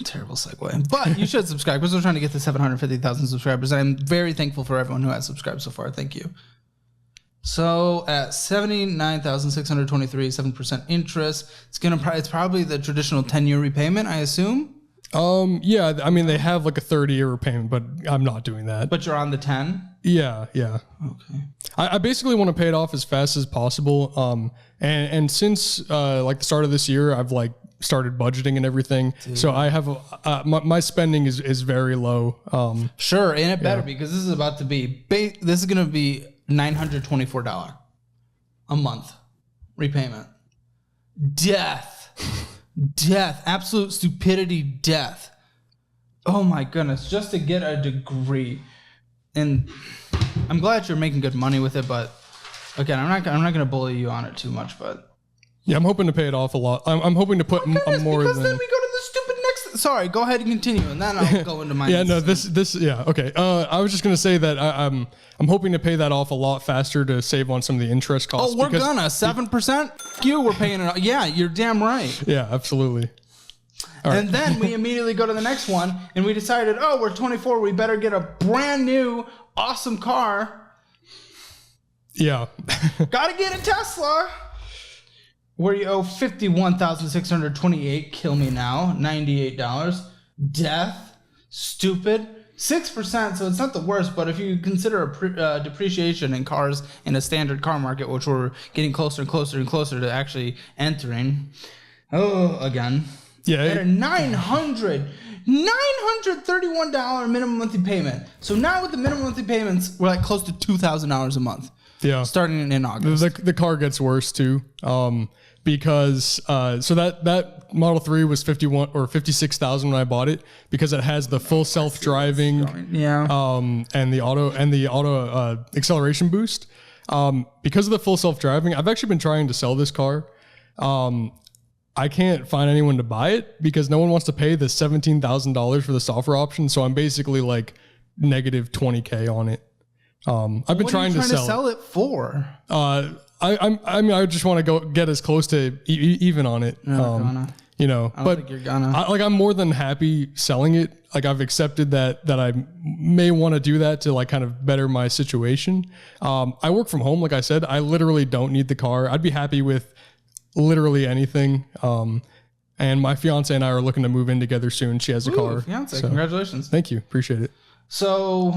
Terrible segue. But you should subscribe, because we're trying to get to 750,000 subscribers, and I'm very thankful for everyone who has subscribed so far. Thank you. So at 79,623, 7% interest, it's probably the traditional 10-year repayment, I assume. Yeah, I mean they have like a 30-year repayment, but I'm not doing that. But you're on the 10? Yeah. Okay. I basically want to pay it off as fast as possible. And since like the start of this year, I've like started budgeting and everything. Dude. So I have my spending is very low. Sure, and it better be, because this is about to be this is going to be $924 a month repayment. Death, absolute stupidity, death. Oh my goodness, just to get a degree. And I'm glad you're making good money with it, but again, I'm not going to bully you on it too much, but yeah, I'm hoping to pay it off a lot. I'm hoping to put more because than. Then we go to the stupid next. Sorry, go ahead and continue, and then I'll go into my. Yeah, no, this. Yeah, okay. I was just gonna say that I'm hoping to pay that off a lot faster to save on some of the interest costs. Oh, we're gonna 7%. You we're paying it. Yeah, you're damn right. Yeah, absolutely. And then we immediately go to the next one, and we decided, oh, we're 24. We better get a brand new, awesome car. Yeah. Gotta get a Tesla. Where you owe $51,628. Kill me now. $98. Death. Stupid. 6%, so it's not the worst, but if you consider depreciation in cars in a standard car market, which we're getting closer and closer and closer to actually entering. Oh, again. Yeah. At a $931 minimum monthly payment. So now with the minimum monthly payments, we're like close to $2,000 a month. Yeah. Starting in August. The car gets worse too. Because so that Model 3 was 51 or 56,000 when I bought it, because it has the full self-driving and the auto acceleration boost. Because of the full self-driving, I've actually been trying to sell this car. I can't find anyone to buy it because no one wants to pay the $17,000 for the software option. So I'm basically like negative $20K on it. I've been trying to sell it for. I mean, I just want to go get as close to even on it. I don't think you're gonna. I'm more than happy selling it. Like I've accepted that I may want to do that to like kind of better my situation. I work from home, like I said. I literally don't need the car. I'd be happy with literally anything. And my fiance and I are looking to move in together soon. She has a car. Fiance, congratulations. Thank you, appreciate it. So,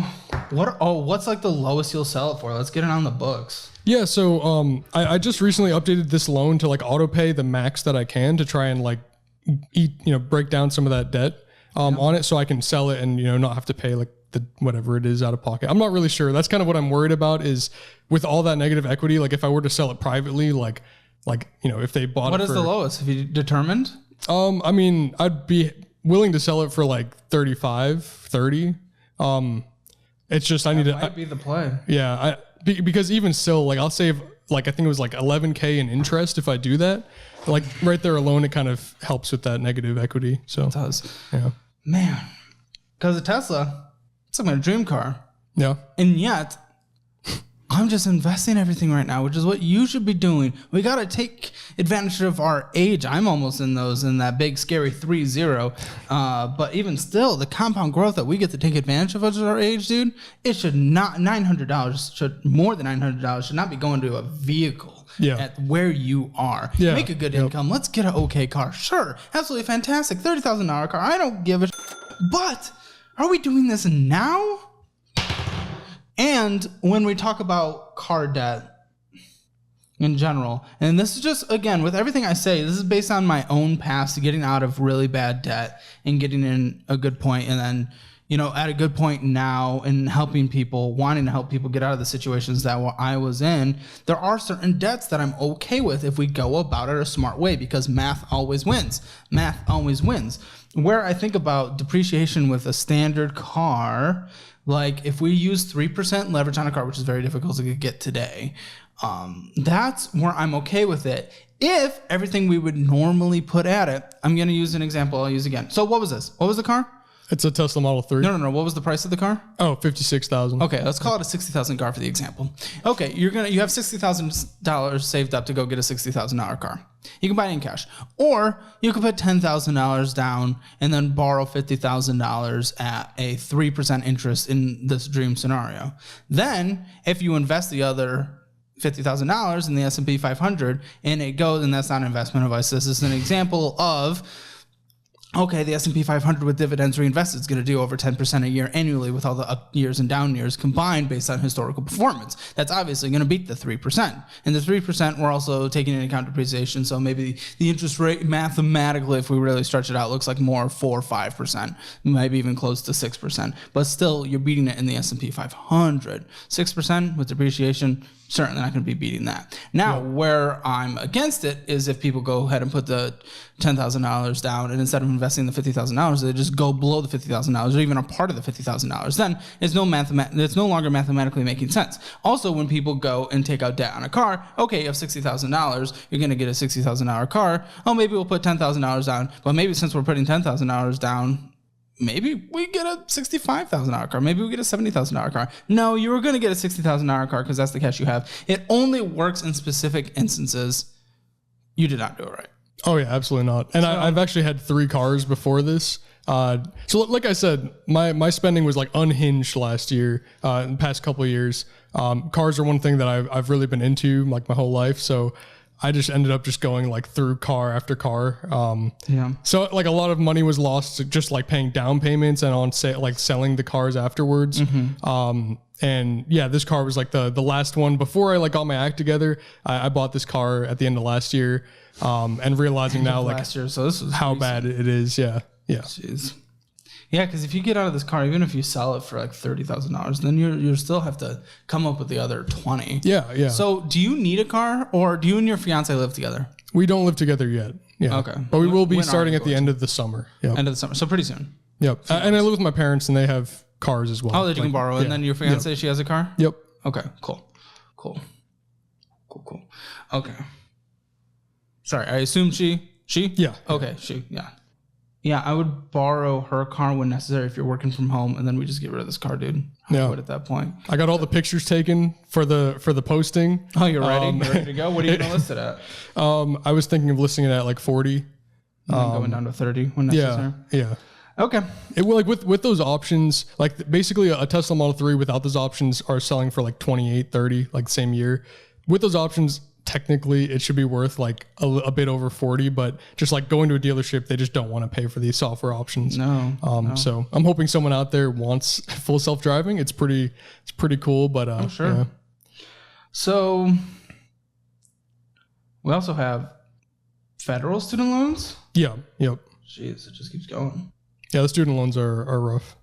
what's like the lowest you'll sell it for? Let's get it on the books. Yeah, so I just recently updated this loan to like auto pay the max that I can to try and like break down some of that debt on it, so I can sell it and not have to pay like the whatever it is out of pocket. I'm not really sure. That's kind of what I'm worried about, is with all that negative equity. Like if I were to sell it privately, like if they bought what it. What is the lowest? Have you determined? I mean, I'd be willing to sell it for like 35, 30. It's just I need to. That might be the play. Yeah, because even still, like I'll save like I think it was like 11K in interest if I do that. Like right there alone, it kind of helps with that negative equity. So it does. Yeah, man. Because a Tesla, it's like my dream car. Yeah, and yet I'm just investing everything right now, which is what you should be doing. We got to take advantage of our age. I'm almost in that big scary 3-0. But even still, the compound growth that we get to take advantage of as our age, dude, it should not, more than $900 should not be going to a vehicle at where you are. Yeah. Make a good income. Let's get an okay car. Sure. Absolutely fantastic. $30,000 car. I don't give a But are we doing this now? And when we talk about car debt in general, and this is just, again, with everything I say, this is based on my own past, getting out of really bad debt and getting in a good point, and then, at a good point now and helping people, wanting to help people get out of the situations that I was in. There are certain debts that I'm okay with if we go about it a smart way, because math always wins. Math always wins. Where I think about depreciation with a standard car, like if we use 3% leverage on a car, which is very difficult to get today, that's where I'm okay with it. If everything we would normally put at it, I'm going to use an example I'll use again. So what was this? What was the car? It's a Tesla Model 3. No. What was the price of the car? Oh, $56,000. Okay, let's call it a $60,000 car for the example. Okay, you have $60,000 saved up to go get a $60,000 car. You can buy it in cash, or you can put $10,000 down and then borrow $50,000 at a 3% interest in this dream scenario. Then, if you invest the other $50,000 in the S&P 500 and it goes, and that's not an investment advice. This is an example of, okay, the S&P 500 with dividends reinvested is going to do over 10% a year annually with all the up years and down years combined based on historical performance. That's obviously going to beat the 3%. And the 3%, we're also taking into account depreciation. So maybe the interest rate mathematically, if we really stretch it out, looks like more 4 or 5%, maybe even close to 6%. But still, you're beating it in the S&P 500. 6% with depreciation, certainly not going to be beating that. Now, where I'm against it is if people go ahead and put the $10,000 down, and instead of investing the $50,000, they just go below the $50,000 or even a part of the $50,000. Then it's no longer mathematically making sense. Also, when people go and take out debt on a car, okay, you have $60,000, you're going to get a $60,000 car. Oh, maybe we'll put $10,000 down, but maybe since we're putting $10,000 down, maybe we get a $65,000 car. Maybe we get a $70,000 car. No, you were going to get a $60,000 car because that's the cash you have. It only works in specific instances. You did not do it right. Oh yeah, absolutely not. And I've actually had 3 cars before this. So like I said, my spending was like unhinged last year, in the past couple of years. Cars are one thing that I've really been into like my whole life. So I just ended up just going like through car after car. So like a lot of money was lost to just like paying down payments and on selling the cars afterwards. And yeah, this car was like the last one before I like got my act together. I bought this car at the end of last year, and realizing now like last year, so this was how bad it is. Yeah. Jeez. Yeah, because if you get out of this car, even if you sell it for like $30,000, then you still have to come up with the other 20. Yeah. So do you need a car, or do you and your fiance live together? We don't live together yet. Yeah. Okay. But we will be starting at the end of the summer. Yep. End of the summer. So pretty soon. Yep. And I live with my parents, and they have cars as well. Oh, that you can borrow. And then your fiance, she has a car? Yep. Okay, cool. Okay. Sorry, I assume she? Yeah. Okay, yeah. Yeah, I would borrow her car when necessary if you're working from home, and then we just get rid of this car, dude. I would at that point. I got all the pictures taken for the posting. Oh, you're ready? You're ready to go? What are you going to list it at? I was thinking of listing it at like 40. Going down to 30 when necessary. Yeah. Okay. It will, like with those options, like basically a Tesla Model 3 without those options are selling for like 28, 30, like the same year. With those options, technically it should be worth like a bit over 40, but just like going to a dealership, they just don't want to pay for these software options. No. So I'm hoping someone out there wants full self-driving. It's pretty cool, but sure. Yeah. So we also have federal student loans. Yeah. Yep. Jeez, it just keeps going. Yeah, the student loans are rough.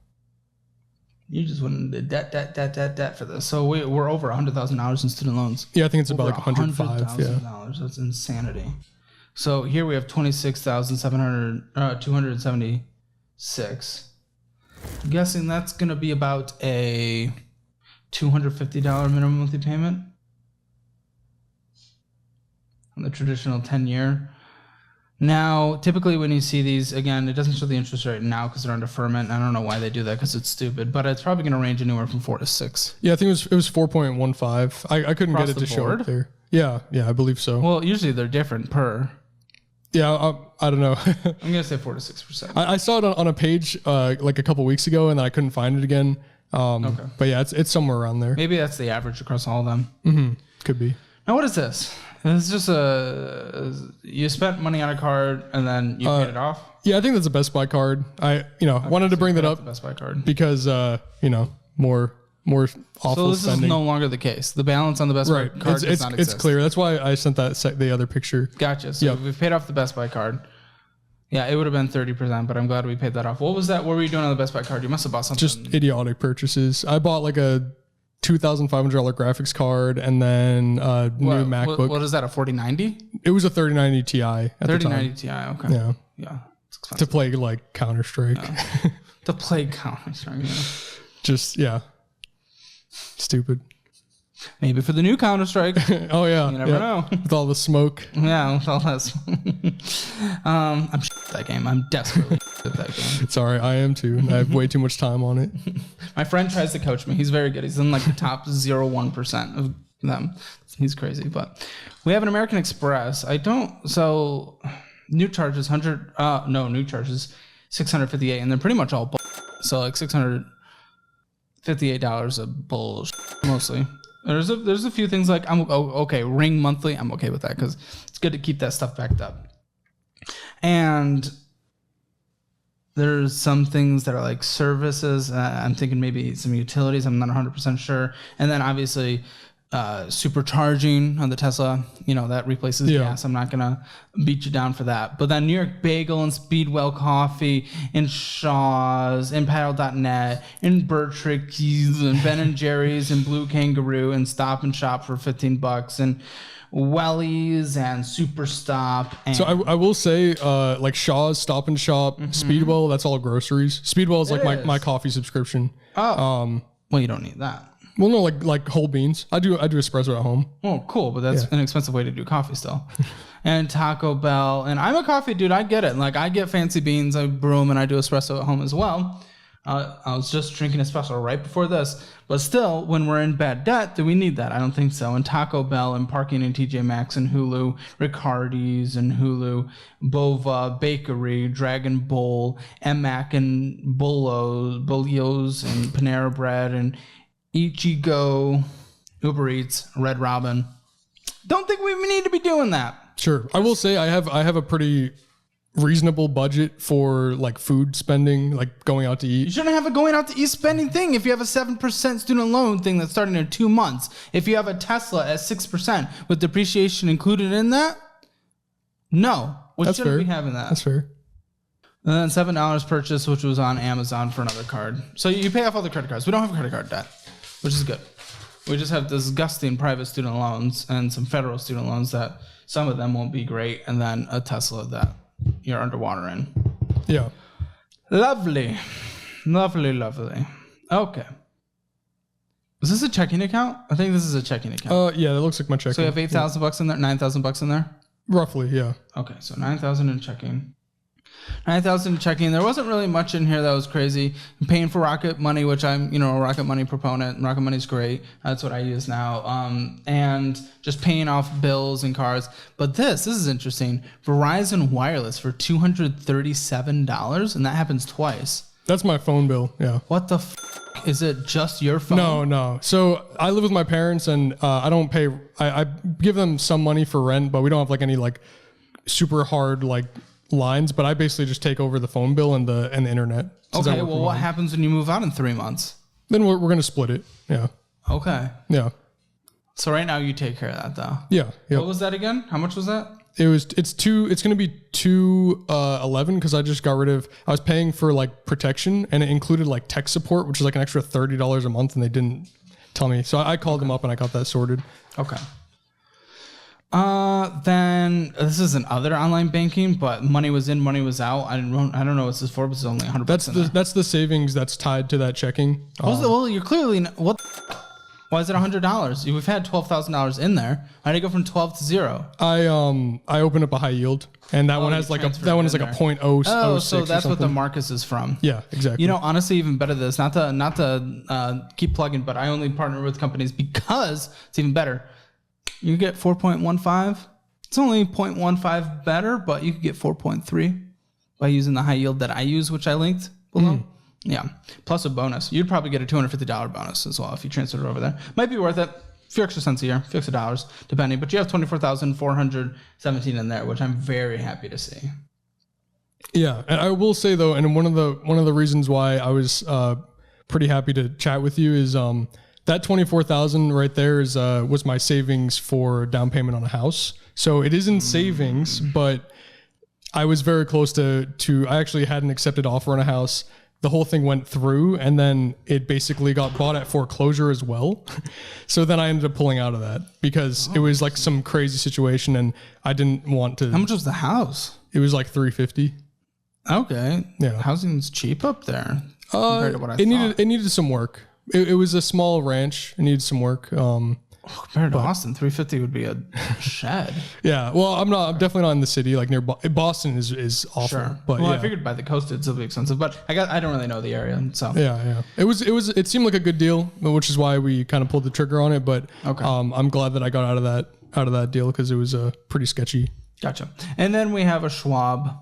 You just went into debt for this. So we're over $100,000 in student loans. Yeah, I think it's about like 105. Yeah, that's insanity. So here we have 276. I'm guessing that's going to be about a $250 minimum monthly payment on the traditional 10-year. Now, typically when you see these, again, it doesn't show the interest rate now because they're on deferment. I don't know why they do that because it's stupid, but it's probably going to range anywhere from 4 to 6. Yeah, I think it was 4.15. I couldn't Across get it the to show board? up there. Yeah, I believe so. Well, usually they're different per. Yeah, I don't know. I'm going to say 4 to 6%. I saw it on a page like a couple weeks ago, and then I couldn't find it again. Okay. But yeah, it's somewhere around there. Maybe that's the average across all of them. Could be. Now, what is this? It's just you spent money on a card and then you paid it off? Yeah, I think that's a Best Buy card. I wanted to bring that up The Best Buy card. because more awful So this spending. is no longer the case. The balance on the Best Right. Buy card does not exist. It's clear. That's why I sent the other picture. Gotcha. So Yep. we've paid off the Best Buy card. Yeah, it would have been 30%, but I'm glad we paid that off. What was that? What were you doing on the Best Buy card? You must have bought something. Just idiotic purchases. I bought like a $2,500 graphics card and then a new MacBook. What is that? A 4090? It was a 3090 Ti at the time 3090 Ti. Okay. Yeah. Yeah. It's expensive. to play like Counter Strike. To play Counter Strike. Yeah. Just stupid. Maybe for the new Counter Strike. Oh yeah, You never know. with all the smoke. Yeah, with all that. I'm at that game. I'm desperately at that game. Sorry, I am too. I have way too much time on it. My friend tries to coach me. He's very good. He's in like the top 0.1% of them. He's crazy. But we have an American Express. So new charges new charges 658, and they're pretty much all so like $658 of bullshit mostly. There's a few things like okay, Ring monthly. I'm okay with that because it's good to keep that stuff backed up. And there's some things that are like services. I'm thinking maybe some utilities. I'm not 100% sure. And then obviously supercharging on the Tesla, that replaces gas. I'm not going to beat you down for that. But then New York Bagel and Speedwell Coffee and Shaw's and Paddle.net and Bertricky's and Ben & Jerry's and Blue Kangaroo and Stop and Shop for $15 and Wellies and Superstop. And So I will say, like Shaw's, Stop and Shop, Speedwell, that's all groceries. Speedwell is like my coffee subscription. well, you don't need that. Well, no, like whole beans. I do espresso at home. Oh, cool. But that's an expensive way to do coffee still. And Taco Bell. And I'm a coffee dude. I get it. Like, I get fancy beans. I brew them and I do espresso at home as well. I was just drinking espresso right before this. But still, when we're in bad debt, do we need that? I don't think so. And Taco Bell and parking in TJ Maxx and Hulu, Riccardi's and Hulu, Bova, Bakery, Dragon Bowl, Mac and Bolio's and Panera Bread and Ichigo, Uber Eats, Red Robin. Don't think we need to be doing that. Sure. I will say I have a pretty reasonable budget for like food spending, like going out to You eat. shouldn't have a going out to eat spending thing if you have a 7% student loan thing that's starting in 2 months. If you have a Tesla at 6% with depreciation included in that, no. We That's shouldn't fair. be having that. That's fair. And then $7 purchase, which was on Amazon for another card. So you pay off all the credit cards. We don't have credit card debt, which is good. We just have disgusting private student loans and some federal student loans that some of them won't be great, and then a Tesla that you're underwater in. Yeah. Lovely. Lovely, lovely. Okay. Is this a checking account? I think this is a checking account. Yeah, that looks like my checking. So you have $8,000 in there, $9,000 in there? Roughly, yeah. Okay, so 9,000 in checking. 9,000 in checking. There wasn't really much in here that was crazy. I'm paying for Rocket Money, which I'm, a Rocket Money proponent. Rocket Money's great. That's what I use now. And just paying off bills and cards. But this is interesting. Verizon Wireless for $237, and that happens twice. That's my phone bill, yeah. What the is it just your phone? No. So I live with my parents and I don't pay, I give them some money for rent, but we don't have like any like super hard like lines, but I basically just take over the phone bill and the internet. Okay, well, what happens when you move out in 3 months? Then we're going to split it. Yeah. Okay. Yeah. So right now you take care of that though. Yeah. Yep. What was that again? How much was that? It's going to be 211 because I just got rid of, I was paying for like protection and it included like tech support, which is like an extra $30 a month, and they didn't tell me. So I called them up and I got that sorted. Okay. Then this isn't other online banking, but money was in, money was out. I don't know what this is for, but it's only $100. That's the savings that's tied to that checking. Well, you're clearly what? Why is it $100? We've had $12,000 in there. Why did it go from 12 to 0? I opened up a high yield, and that one has like a .006. Oh, so that's what the Marcus is from. Yeah, exactly. You know, honestly, even better than this. Not to keep plugging, but I only partner with companies because it's even better. You get 4.15. It's only 0.15 better, but you could get 4.3 by using the high yield that I use, which I linked below. Yeah, plus a bonus. You'd probably get a $250 bonus as well if you transferred it over there. Might be worth it. A few extra cents a year, a few extra dollars, depending. But you have 24,417 in there, which I'm very happy to see. Yeah, and I will say though, and one of the reasons why I was pretty happy to chat with you is that 24,000 right there is was my savings for down payment on a house. So it isn't savings, but I was very close to I actually had an accepted offer on a house. The whole thing went through, and then it basically got bought at foreclosure as well. So then I ended up pulling out of that because it was like some crazy situation, and I didn't want to. How much was the house? It was like $350. Okay. Yeah. Housing's cheap up there compared to what I thought. It needed some work. It was a small ranch. It needed some work. Compared to Austin, $350 would be a shed. Yeah, well, I'm definitely not in the city like near Boston is awful. Sure. But well, yeah. I figured by the coast it'd still be expensive, but I don't really know the area, so yeah. It seemed like a good deal, which is why we kind of pulled the trigger on it. But okay. I'm glad that I got out of that deal because it was pretty sketchy. Gotcha. And then we have a Schwab,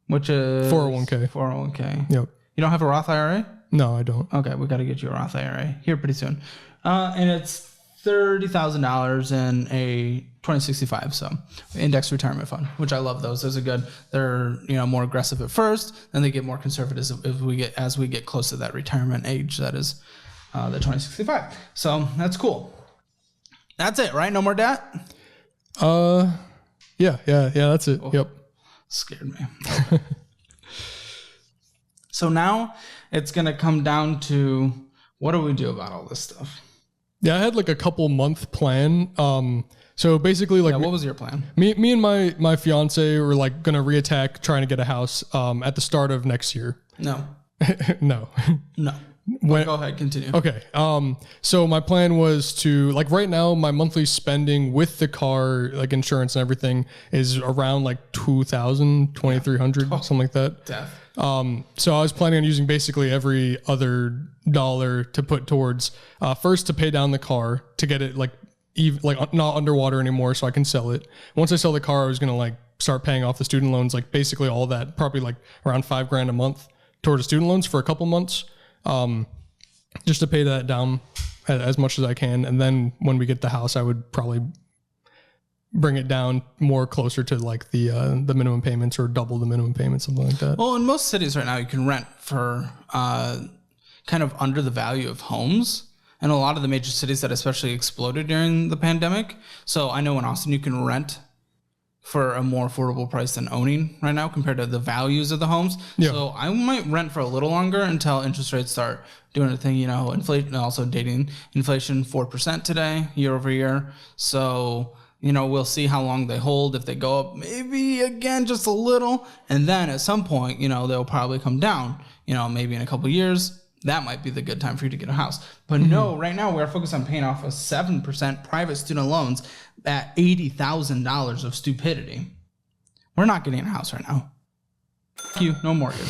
which is 401k. 401k. Yep. You don't have a Roth IRA? No, I don't. Okay, we got to get you a Roth IRA here pretty soon. And it's $30,000 in a 2065, so index retirement fund, which I love those. Those are good. They're more aggressive at first, then they get more conservative as we get close to that retirement age. That is the 2065. So that's cool. That's it, right? No more debt. Yeah. That's it. Oh, yep. Scared me. So now it's gonna come down to what do we do about all this stuff? Yeah, I had like a couple month plan. So basically, like, what was your plan? Me and my fiance were like gonna reattack trying to get a house at the start of next year. No. No. Go ahead, continue. Okay. So my plan was to, like, right now my monthly spending with the car, like insurance and everything, is around like $2,300, something like that. Death. So I was planning on using basically every other dollar to put towards first to pay down the car to get it like not underwater anymore, so I can sell it. Once I sell the car, I was gonna like start paying off the student loans, like basically all that, probably like around $5,000 a month towards student loans for a couple months, just to pay that down as much as I can. And then when we get the house, I would probably bring it down more closer to like the minimum payments or double the minimum payments, something like that. Well, in most cities right now, you can rent for kind of under the value of homes. And a lot of the major cities that especially exploded during the pandemic. So I know in Austin, you can rent for a more affordable price than owning right now compared to the values of the homes. Yeah. So I might rent for a little longer until interest rates start doing a thing, inflation, also dating inflation 4% today, year over year. So, we'll see how long they hold. If they go up, maybe again, just a little. And then at some point, they'll probably come down, maybe in a couple of years. That might be the good time for you to get a house. But no, right now we're focused on paying off a 7% private student loans at $80,000 of stupidity. We're not getting a house right now. Thank you. No mortgage.